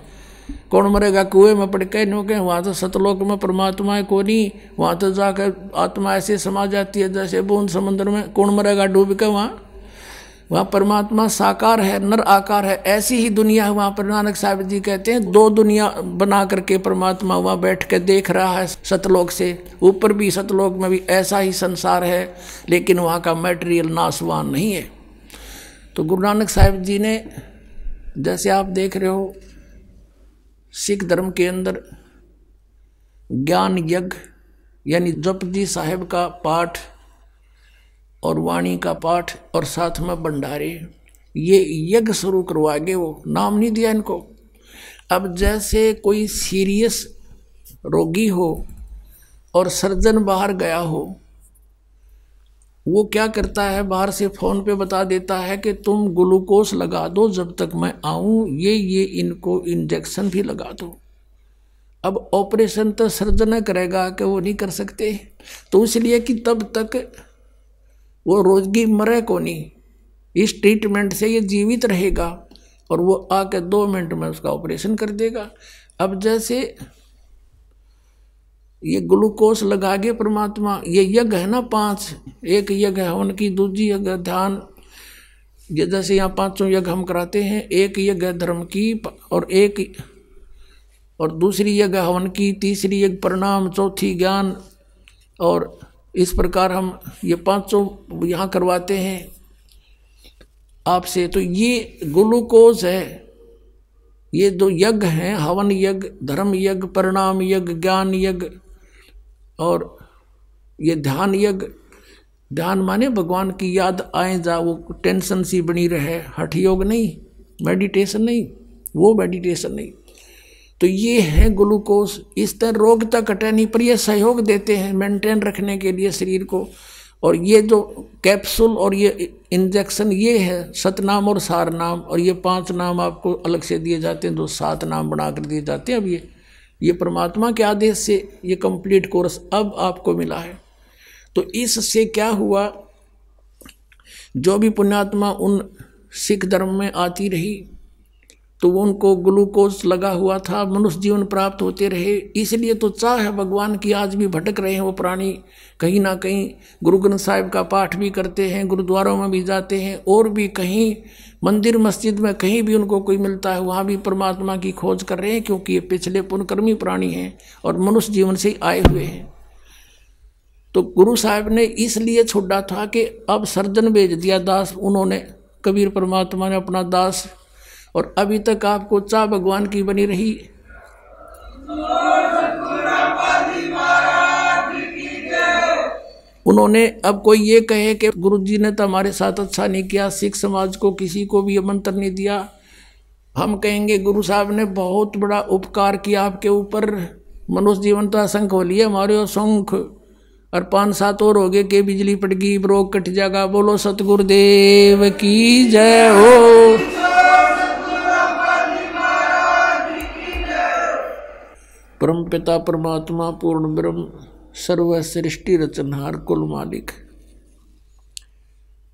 कौन मरेगा कुएं में पड़ के नो के, वहाँ तो सतलोक में परमात्मा है को नहीं, वहाँ तो जाकर आत्मा ऐसे समा जाती है जैसे बूंद समुद्र में। कौन मरेगा डूब के, वहाँ परमात्मा साकार है, नर आकार है। ऐसी ही दुनिया है वहाँ पर। नानक साहब जी कहते हैं दो दुनिया बना करके परमात्मा वहाँ बैठ के देख रहा है। सतलोक से ऊपर भी, सतलोक में भी ऐसा ही संसार है, लेकिन वहाँ का मैटेरियल नाशवान नहीं है। तो गुरु नानक साहब जी ने, जैसे आप देख रहे हो, सिख धर्म के अंदर ज्ञान यज्ञ यानी जपजी साहिब का पाठ और वाणी का पाठ और साथ में भंडारे, ये यज्ञ शुरू करवाएंगे। वो नाम नहीं दिया इनको। अब जैसे कोई सीरियस रोगी हो और सर्जन बाहर गया हो, वो क्या करता है, बाहर से फोन पे बता देता है कि तुम ग्लूकोज लगा दो जब तक मैं आऊं, ये इनको इंजेक्शन भी लगा दो। अब ऑपरेशन तो सर्जन करेगा कि वो नहीं कर सकते, तो इसलिए कि तब तक वो रोगी मरे को नहीं, इस ट्रीटमेंट से ये जीवित रहेगा और वो आके 2 मिनट में उसका ऑपरेशन कर देगा। अब जैसे ये ग्लूकोज लगा के परमात्मा, ये यज्ञ है ना 5, एक यज्ञ है उनकी, दूसरी यज्ञ ध्यान, ये जैसे यहाँ 5 यज्ञ हम कराते हैं, एक यज्ञ धर्म की और दूसरी यज्ञ हवन की, तीसरी यज्ञ प्रणाम, चौथी ज्ञान, और इस प्रकार हम ये 5 यहाँ करवाते हैं आपसे। तो ये ग्लूकोज है। ये 2 यज्ञ हैं, हवन यज्ञ, धर्म यज्ञ, प्रणाम यज्ञ, ज्ञान यज्ञ, और ये ध्यान यज्ञ। ध्यान माने भगवान की याद आए जा, वो टेंशन सी बनी रहे, हठ योग नहीं, मेडिटेशन नहीं, वो मेडिटेशन नहीं। तो ये है ग्लूकोज। इस तरह रोग तक हटे नहीं, पर ये सहयोग देते हैं मेंटेन रखने के लिए शरीर को। और ये जो कैप्सूल और ये इंजेक्शन, ये है सतनाम और सार नाम, और ये 5 नाम आपको अलग से दिए जाते हैं, 7 नाम बना कर दिए जाते हैं। अब ये परमात्मा के आदेश से ये कंप्लीट कोर्स अब आपको मिला है। तो इससे क्या हुआ, जो भी पुण्यात्मा उन सिख धर्म में आती रही तो वो उनको ग्लूकोज लगा हुआ था, मनुष्य जीवन प्राप्त होते रहे। इसलिए तो चाह है भगवान की, आज भी भटक रहे हैं वो प्राणी, कहीं ना कहीं गुरु ग्रंथ साहिब का पाठ भी करते हैं, गुरुद्वारों में भी जाते हैं, और भी कहीं मंदिर मस्जिद में कहीं भी उनको कोई मिलता है वहाँ भी परमात्मा की खोज कर रहे हैं, क्योंकि ये पिछले पुण्यकर्मी प्राणी हैं और मनुष्य जीवन से ही आए हुए हैं। तो गुरु साहब ने इसलिए छोड़ा था कि अब सर्जन भेज दिया दास, उन्होंने कबीर परमात्मा ने अपना दास, और अभी तक आपको चाह भगवान की बनी रही। उन्होंने, अब कोई ये कहे कि गुरुजी ने तो हमारे साथ अच्छा नहीं किया, सिख समाज को किसी को भी मंत्र नहीं दिया, हम कहेंगे गुरु साहब ने बहुत बड़ा उपकार किया आपके ऊपर, मनुष्य जीवन तो असंख्य हो लिया हमारे असंख्य, और 5-7 और हो गए के बिजली पड़गी रोग कट जाएगा। बोलो सतगुरुदेव की जय हो। परम पिता परमात्मा पूर्ण ब्रह्म सर्व सृष्टि रचनहार कुल मालिक,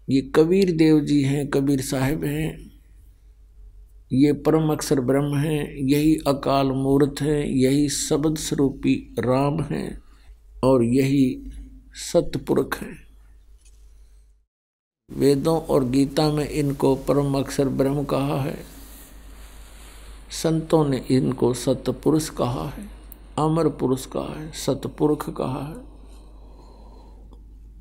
ये कबीर देव जी हैं, कबीर साहिब हैं, ये परम अक्षर ब्रह्म हैं, यही अकाल मूर्त है, यही शब्द स्वरूपी राम हैं और यही सतपुरुष हैं। वेदों और गीता में इनको परम अक्षर ब्रह्म कहा है, संतों ने इनको सतपुरुष कहा है, अमर पुरुष कहा है, सतपुरुष कहा है।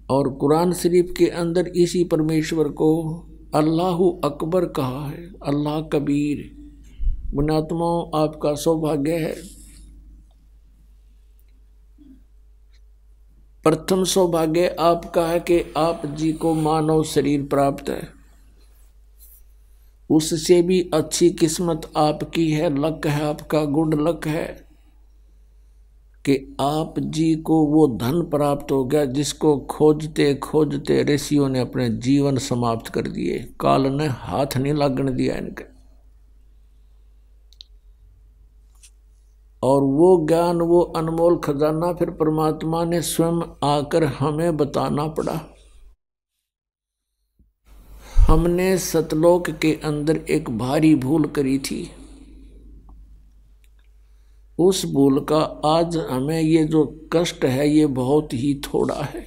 और कुरान शरीफ के अंदर इसी परमेश्वर को अल्लाहु अकबर कहा है, अल्लाह कबीर। पुण्यात्माओं, आपका सौभाग्य है। प्रथम सौभाग्य आपका है कि आप जी को मानव शरीर प्राप्त है। उससे भी अच्छी किस्मत आपकी है, लक है आपका, गुड लक है कि आप जी को वो धन प्राप्त हो गया जिसको खोजते खोजते ऋषियों ने अपने जीवन समाप्त कर दिए। काल ने हाथ नहीं लगने दिया इनके। और वो ज्ञान, वो अनमोल खजाना फिर परमात्मा ने स्वयं आकर हमें बताना पड़ा। हमने सतलोक के अंदर एक भारी भूल करी थी। उस भूल का आज हमें ये जो कष्ट है ये बहुत ही थोड़ा है।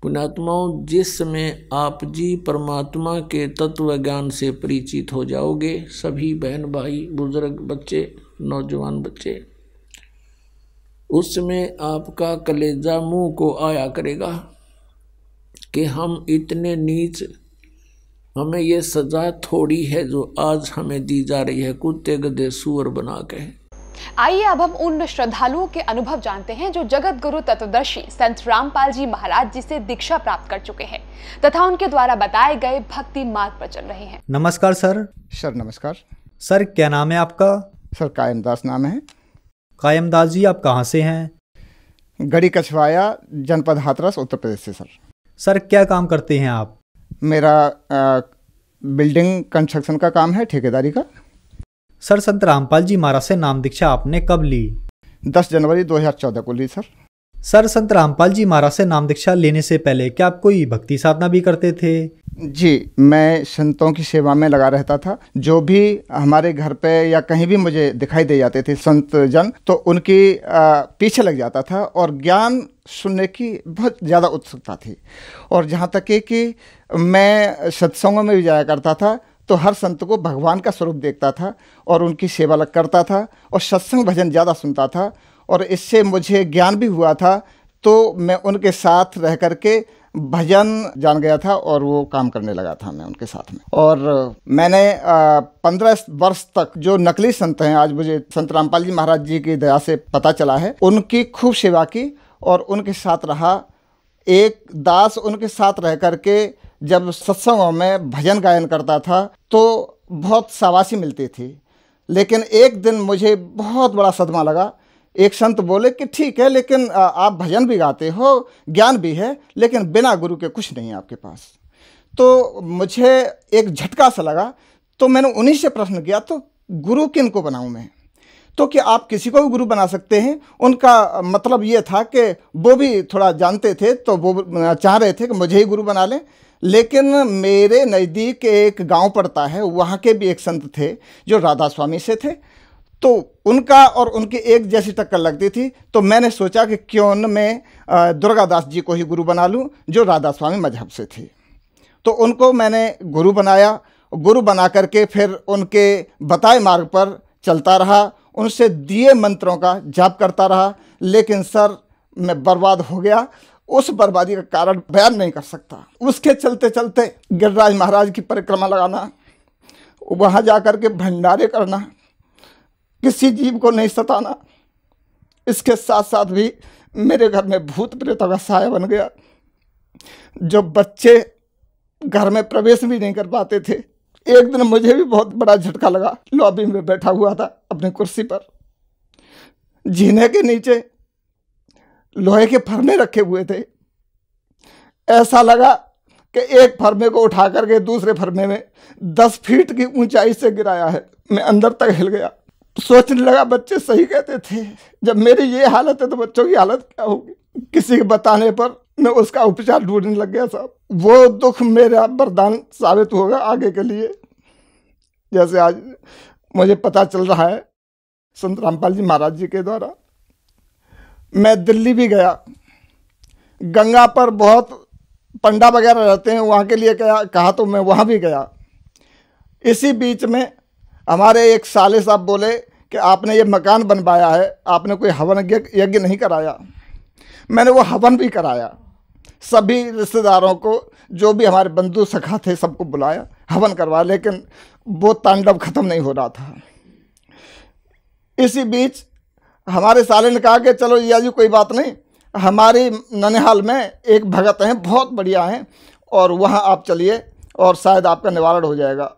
पुण्यात्माओं, जिस समय आप जी परमात्मा के तत्व ज्ञान से परिचित हो जाओगे, सभी बहन भाई बुजुर्ग बच्चे नौजवान बच्चे, उस समय आपका कलेजा मुंह को आया करेगा कि हम इतने नीच, हमें ये सजा थोड़ी है जो आज हमें दी जा रही है, कुत्ते गधे सूअर बना के। आइए अब हम उन श्रद्धालुओं के अनुभव जानते हैं जो जगत गुरु तत्वदर्शी संत रामपाल जी महाराज जी से दीक्षा प्राप्त कर चुके हैं तथा उनके द्वारा बताए गए भक्ति मार्ग पर चल रहे हैं। नमस्कार सर। सर नमस्कार। सर क्या नाम है आपका? सर कायमदास नाम है। कायमदास जी, आप कहाँ से हैं? गढ़ी कछवाया, जनपद हाथरस, उत्तर प्रदेश से। सर क्या काम करते हैं आप? मेरा बिल्डिंग कंस्ट्रक्शन का काम है, ठेकेदारी का। सर संत रामपाल जी महाराज से नाम दीक्षा आपने कब ली? 10 जनवरी 2014 को ली सर। सर संत रामपाल जी महाराज से नाम दीक्षा लेने से पहले क्या आप कोई भक्ति साधना भी करते थे? जी, मैं संतों की सेवा में लगा रहता था। जो भी हमारे घर पे या कहीं भी मुझे दिखाई दे जाते थे संत जन, तो उनकी पीछे लग जाता था और ज्ञान सुनने की बहुत ज़्यादा उत्सुकता थी। और जहाँ तक कि मैं सत्संगों में भी जाया करता था तो हर संत को भगवान का स्वरूप देखता था और उनकी सेवा लग करता था और सत्संग भजन ज़्यादा सुनता था और इससे मुझे ज्ञान भी हुआ था। तो मैं उनके साथ रह करके भजन जान गया था और वो काम करने लगा था मैं उनके साथ में। और मैंने 15 वर्ष तक जो नकली संत हैं, आज मुझे संत रामपाल जी महाराज जी की दया से पता चला है, उनकी खूब सेवा की और उनके साथ रहा। एक दास उनके साथ रह करके जब सत्संगों में भजन गायन करता था तो बहुत शाबाशी मिलती थी। लेकिन एक दिन मुझे बहुत बड़ा सदमा लगा। एक संत बोले कि ठीक है, लेकिन आप भजन भी गाते हो, ज्ञान भी है, लेकिन बिना गुरु के कुछ नहीं है आपके पास। तो मुझे एक झटका सा लगा। तो मैंने उन्हीं से प्रश्न किया, तो गुरु किन को बनाऊं मैं? तो कि आप किसी को भी गुरु बना सकते हैं। उनका मतलब ये था कि वो भी थोड़ा जानते थे, तो वो चाह रहे थे कि मुझे ही गुरु बना लें। लेकिन मेरे नज़दीक एक गांव पड़ता है, वहाँ के भी एक संत थे जो राधा स्वामी से थे। तो उनका और उनकी एक जैसी टक्कर लगती थी। तो मैंने सोचा कि क्यों न मैं दुर्गादास जी को ही गुरु बना लूं, जो राधा स्वामी मजहब से थे। तो उनको मैंने गुरु बनाया। गुरु बना करके फिर उनके बताए मार्ग पर चलता रहा, उनसे दिए मंत्रों का जाप करता रहा। लेकिन सर मैं बर्बाद हो गया। उस बर्बादी का कारण बयान नहीं कर सकता। उसके चलते चलते गिरिराज महाराज की परिक्रमा लगाना, वहाँ जा कर के भंडारे करना, किसी जीव को नहीं सताना, इसके साथ साथ भी मेरे घर में भूत प्रेतों का साया बन गया। जो बच्चे घर में प्रवेश भी नहीं कर पाते थे। एक दिन मुझे भी बहुत बड़ा झटका लगा। लॉबी में बैठा हुआ था अपनी कुर्सी पर, जीने के नीचे लोहे के फरमे रखे हुए थे। ऐसा लगा कि एक फरमे को उठा करके दूसरे फरमे में 10 फीट की ऊंचाई से गिराया है। मैं अंदर तक हिल गया। सोचने लगा बच्चे सही कहते थे, जब मेरी ये हालत है तो बच्चों की हालत क्या होगी। किसी के बताने पर मैं उसका उपचार ढूंढने लग गया साहब। वो दुख मेरा वरदान साबित होगा आगे के लिए। जैसे आज मुझे पता चल रहा है संत रामपाल जी महाराज जी के द्वारा। मैं दिल्ली भी गया, गंगा पर बहुत पंडा वगैरह रहते हैं, वहाँ के लिए कहा तो मैं वहाँ भी गया। इसी बीच में हमारे एक साले साहब बोले कि आपने ये मकान बनवाया है, आपने कोई हवन यज्ञ नहीं कराया। मैंने वो हवन भी कराया, सभी रिश्तेदारों को, जो भी हमारे बंधु सखा थे सबको बुलाया, हवन करवाया, लेकिन वो तांडव खत्म नहीं हो रहा था। इसी बीच हमारे साले ने कहा कि चलो या जी कोई बात नहीं, हमारी ननिहाल में एक भगत हैं बहुत बढ़िया हैं और वहाँ आप चलिए और शायद आपका निवारण हो जाएगा।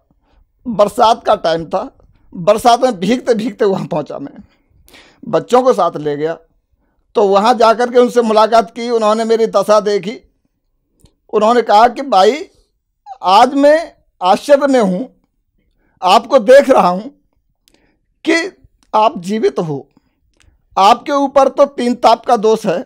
बरसात का टाइम था, बरसात में भीगते भीगते वहाँ पहुँचा। मैं बच्चों को साथ ले गया तो वहाँ जाकर के उनसे मुलाकात की। उन्होंने मेरी दशा देखी। उन्होंने कहा कि भाई आज मैं आश्चर्य में हूँ, आपको देख रहा हूँ कि आप जीवित हो। आपके ऊपर तो 3 ताप का दोष है,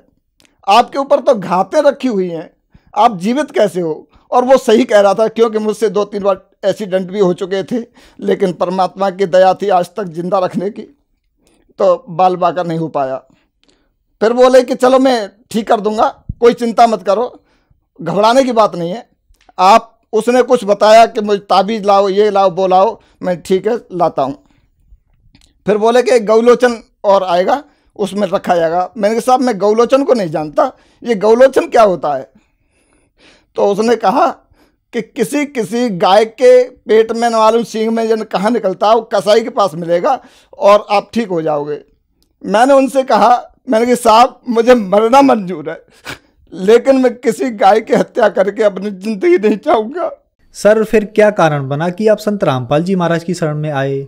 आपके ऊपर तो घातें रखी हुई हैं, आप जीवित कैसे हो। और वो सही कह रहा था, क्योंकि मुझसे 2-3 बार एक्सीडेंट भी हो चुके थे, लेकिन परमात्मा की दया थी आज तक जिंदा रखने की, तो बाल बाका नहीं हो पाया। फिर बोले कि चलो मैं ठीक कर दूंगा, कोई चिंता मत करो, घबराने की बात नहीं है। आप उसने कुछ बताया कि मुझे ताबीज़ लाओ, ये लाओ, वो लाओ। मैं ठीक है लाता हूँ। फिर बोले कि एक गौलोचन और आएगा, उसमें रखा जाएगा। मैंने कहा साहब मैं गौलोचन को नहीं जानता, ये गौलोचन क्या होता है। तो उसने कहा कि किसी गाय के पेट में न मालूम सींग में जन कहाँ निकलता है, वो कसाई के पास मिलेगा और आप ठीक हो जाओगे। मैंने उनसे कहा, मैंने कहा साहब मुझे मरना मंजूर है, लेकिन मैं किसी गाय की हत्या करके अपनी ज़िंदगी नहीं चाहूँगा। सर फिर क्या कारण बना कि आप संत रामपाल जी महाराज की शरण में आए?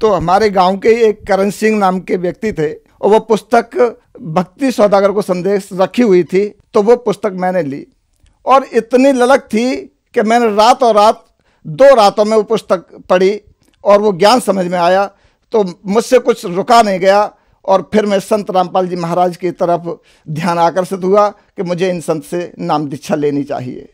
तो हमारे गांव के एक करण सिंह नाम के व्यक्ति थे और वो पुस्तक भक्ति सौदागर को संदेश रखी हुई थी, तो वो पुस्तक मैंने ली और इतनी ललक थी कि मैंने रात और रात 2 रातों में वो पुस्तक पढ़ी और वो ज्ञान समझ में आया। तो मुझसे कुछ रुका नहीं गया और फिर मैं संत रामपाल जी महाराज की तरफ ध्यान आकर्षित हुआ कि मुझे इन संत से नाम दीक्षा लेनी चाहिए।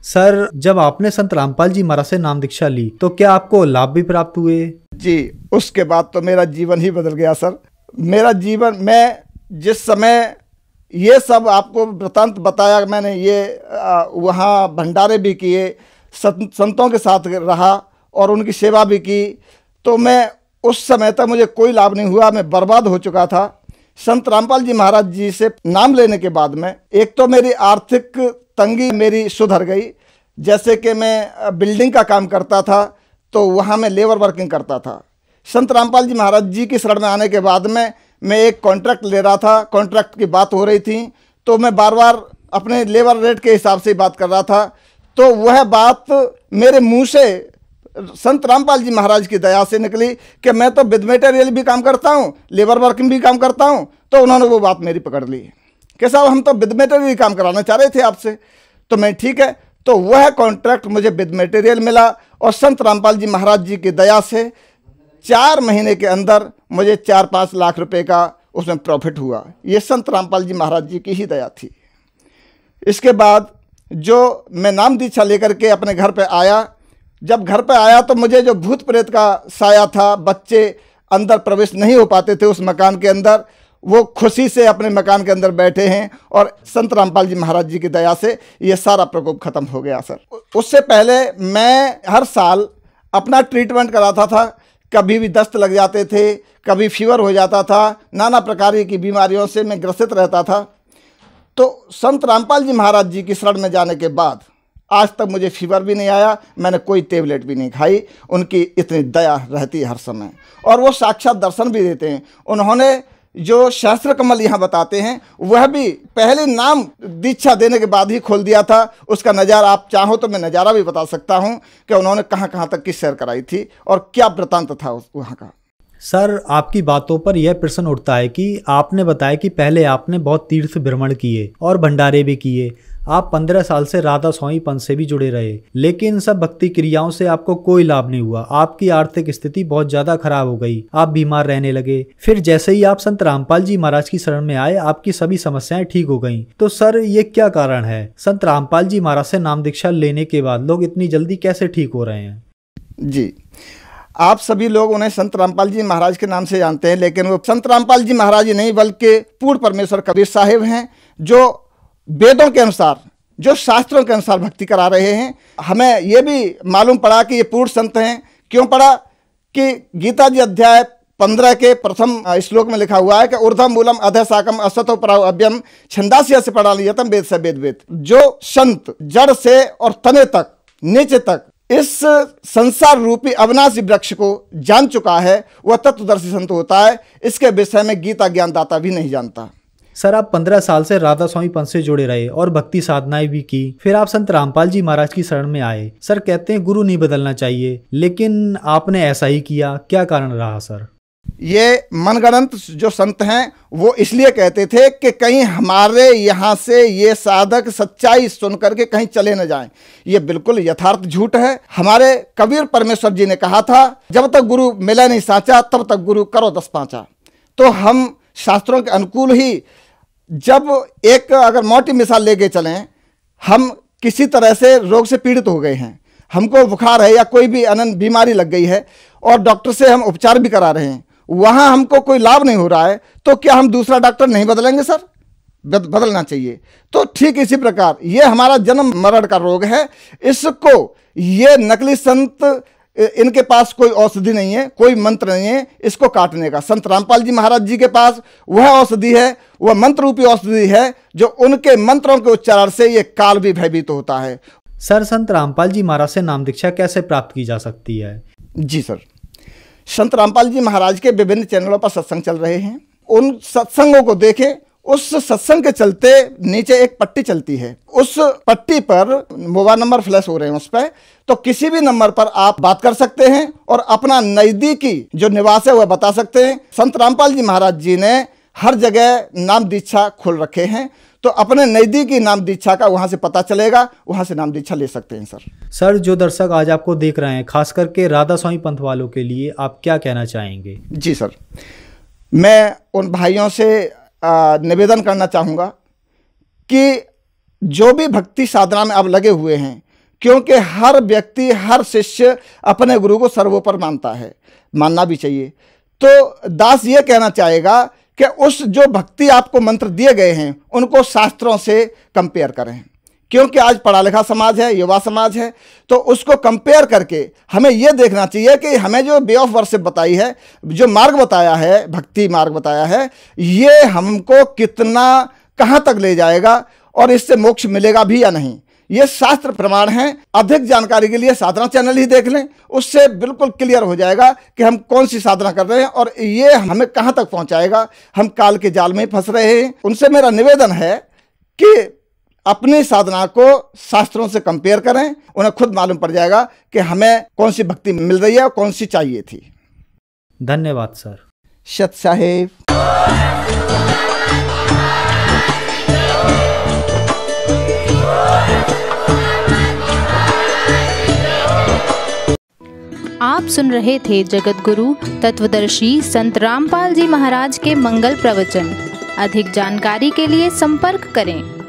सर जब आपने संत रामपाल जी महाराज से नाम दीक्षा ली तो क्या आपको लाभ भी प्राप्त हुए? जी, उसके बाद तो मेरा जीवन ही बदल गया सर। मेरा जीवन, मैं जिस समय ये सब आपको वृतांत बताया मैंने, ये वहाँ भंडारे भी किए, संतों के साथ रहा और उनकी सेवा भी की, तो मैं उस समय तक मुझे कोई लाभ नहीं हुआ, मैं बर्बाद हो चुका था। संत रामपाल जी महाराज जी से नाम लेने के बाद में एक तो मेरी आर्थिक तंगी मेरी सुधर गई। जैसे कि मैं बिल्डिंग का काम करता था तो वहाँ मैं लेबर वर्किंग करता था। संत रामपाल जी महाराज जी की शरण में आने के बाद में मैं एक कॉन्ट्रैक्ट ले रहा था, कॉन्ट्रैक्ट की बात हो रही थी, तो मैं बार बार अपने लेबर रेट के हिसाब से बात कर रहा था। तो वह बात मेरे मुंह से संत रामपाल जी महाराज की दया से निकली कि मैं तो विद मटेरियल भी काम करता हूँ, लेबर वर्किंग भी काम करता हूँ। तो उन्होंने वो बात मेरी पकड़ ली कि साहब हम तो विद मटेरियल काम कराना चाह रहे थे आपसे। तो मैं ठीक है, तो वह कॉन्ट्रैक्ट मुझे विद मटेरियल मिला और संत रामपाल जी महाराज जी की दया से 4 महीने के अंदर मुझे 4-5 लाख रुपए का उसमें प्रॉफिट हुआ। ये संत रामपाल जी महाराज जी की ही दया थी। इसके बाद जो मैं नाम दीक्षा लेकर के अपने घर पे आया, जब घर पे आया तो मुझे जो भूत प्रेत का साया था, बच्चे अंदर प्रवेश नहीं हो पाते थे उस मकान के अंदर, वो खुशी से अपने मकान के अंदर बैठे हैं और संत रामपाल जी महाराज जी की दया से ये सारा प्रकोप खत्म हो गया सर। उससे पहले मैं हर साल अपना ट्रीटमेंट कराता था, कभी भी दस्त लग जाते थे, कभी फीवर हो जाता था, नाना प्रकार की बीमारियों से मैं ग्रसित रहता था। तो संत रामपाल जी महाराज जी की शरण में जाने के बाद आज तक मुझे फीवर भी नहीं आया, मैंने कोई टेबलेट भी नहीं खाई। उनकी इतनी दया रहती है हर समय और वो साक्षात दर्शन भी देते हैं। उन्होंने जो शास्त्र कमल यहाँ बताते हैं वह भी पहले नाम दीक्षा देने के बाद ही खोल दिया था। उसका नज़ारा आप चाहो तो मैं नज़ारा भी बता सकता हूँ कि उन्होंने कहाँ कहाँ तक की सैर कराई थी और क्या वृतांत था वहाँ का। सर, आपकी बातों पर यह प्रश्न उठता है कि आपने बताया कि पहले आपने बहुत तीर्थ भ्रमण किए और भंडारे भी किए। आप 15 साल से राधा स्वामी पंथ से भी जुड़े रहे, लेकिन सब भक्ति क्रियाओं से आपको कोई लाभ नहीं हुआ। आपकी आर्थिक स्थिति बहुत ज्यादा खराब हो गई, आप बीमार रहने लगे। फिर जैसे ही आप संत रामपाल जी महाराज की शरण में आए, आपकी सभी समस्याएं ठीक हो गईं। तो सर, ये क्या कारण है? संत रामपाल जी महाराज से नाम दीक्षा लेने के बाद लोग इतनी जल्दी कैसे ठीक हो रहे हैं? जी, आप सभी लोग उन्हें संत रामपाल जी महाराज के नाम से जानते हैं, लेकिन वो संत रामपाल जी महाराज ही नहीं बल्कि पूर्ण परमेश्वर कबीर साहिब हैं, जो वेदों के अनुसार, जो शास्त्रों के अनुसार भक्ति करा रहे हैं। हमें यह भी मालूम पड़ा कि ये पूर्ण संत हैं। क्यों पड़ा? कि गीता जी अध्याय 15 के प्रथम श्लोक में लिखा हुआ है कि ऊर्ध्वम मूलम अधः शाकम असतो पराव अव्यम छंदास्य से प्रणालियतम वेद से वेद। जो संत जड़ से और तने तक, नीचे तक इस संसार रूपी अविनाशी वृक्ष को जान चुका है, वह तत्वदर्शी संत होता है। इसके विषय में गीता ज्ञानदाता भी नहीं जानता। सर, आप 15 साल से राधा स्वामी पंथ से जुड़े रहे और भक्ति साधनाएं भी की, फिर आप संत रामपाल जी महाराज की शरण में आए। सर, कहते हैं गुरु नहीं बदलना चाहिए, लेकिन आपने ऐसा ही किया, क्या कारण रहा सर? ये मनगढ़ंत जो संत हैं वो इसलिए कहते थे कि कहीं हमारे यहाँ से ये साधक सच्चाई सुन करके कहीं चले न जाएं। ये बिल्कुल यथार्थ झूठ है। हमारे कबीर परमेश्वर जी ने कहा था, जब तक गुरु मिला नहीं साचा, तब तक गुरु करो 10 पाँचा। तो हम शास्त्रों के अनुकूल ही, जब एक अगर मोटी मिसाल लेके चलें, हम किसी तरह से रोग से पीड़ित हो गए हैं, हमको बुखार है या कोई भी अनंत बीमारी लग गई है और डॉक्टर से हम उपचार भी करा रहे हैं, वहाँ हमको कोई लाभ नहीं हो रहा है, तो क्या हम दूसरा डॉक्टर नहीं बदलेंगे सर? बदलना चाहिए। तो ठीक इसी प्रकार ये हमारा जन्म मरण का रोग है। इसको ये नकली संत, इनके पास कोई औषधि नहीं है, कोई मंत्र नहीं है इसको काटने का। संत रामपाल जी महाराज जी के पास वह औषधि है, वह मंत्र रूपी औषधि है, जो उनके मंत्रों के उच्चारण से ये काल भी भयभीत होता है। सर, संत रामपाल जी महाराज से नाम दीक्षा कैसे प्राप्त की जा सकती है? जी सर, संत रामपाल जी महाराज के विभिन्न चैनलों पर सत्संग चल रहे हैं। उन सत्संगों को देखें। उस सत्संग के चलते नीचे एक पट्टी चलती है, उस पट्टी पर मोबाइल नंबर फ्लैश हो रहे हैं। उस पर तो किसी भी नंबर पर आप बात कर सकते हैं और अपना नज़दीकी जो निवास है वह बता सकते हैं। संत रामपाल जी महाराज जी ने हर जगह नाम दीक्षा खोल रखे हैं, तो अपने नज़दीकी नाम दीक्षा का वहाँ से पता चलेगा, वहाँ से नाम दीक्षा ले सकते हैं सर। सर, जो दर्शक आज आपको देख रहे हैं, खास करके राधा स्वामी पंथ वालों के लिए आप क्या कहना चाहेंगे? जी सर, मैं उन भाइयों से निवेदन करना चाहूँगा कि जो भी भक्ति साधना में अब लगे हुए हैं, क्योंकि हर व्यक्ति, हर शिष्य अपने गुरु को सर्वोपर मानता है, मानना भी चाहिए। तो दास ये कहना चाहेगा कि उस जो भक्ति आपको मंत्र दिए गए हैं उनको शास्त्रों से कंपेयर करें, क्योंकि आज पढ़ा लिखा समाज है, युवा समाज है, तो उसको कंपेयर करके हमें यह देखना चाहिए कि हमें जो वे ऑफ वर्शिप बताई है, जो मार्ग बताया है, भक्ति मार्ग बताया है, ये हमको कितना कहाँ तक ले जाएगा और इससे मोक्ष मिलेगा भी या नहीं, ये शास्त्र प्रमाण है। अधिक जानकारी के लिए साधना चैनल ही देख लें, उससे बिल्कुल क्लियर हो जाएगा कि हम कौन सी साधना कर रहे हैं और ये हमें कहाँ तक पहुँचाएगा। हम काल के जाल में फंस रहे हैं। उनसे मेरा निवेदन है कि अपनी साधना को शास्त्रों से कंपेयर करें, उन्हें खुद मालूम पड़ जाएगा कि हमें कौन सी भक्ति मिल रही है और कौन सी चाहिए थी। धन्यवाद सर। सत साहेब। आप सुन रहे थे जगत गुरु तत्वदर्शी संत रामपाल जी महाराज के मंगल प्रवचन। अधिक जानकारी के लिए संपर्क करें।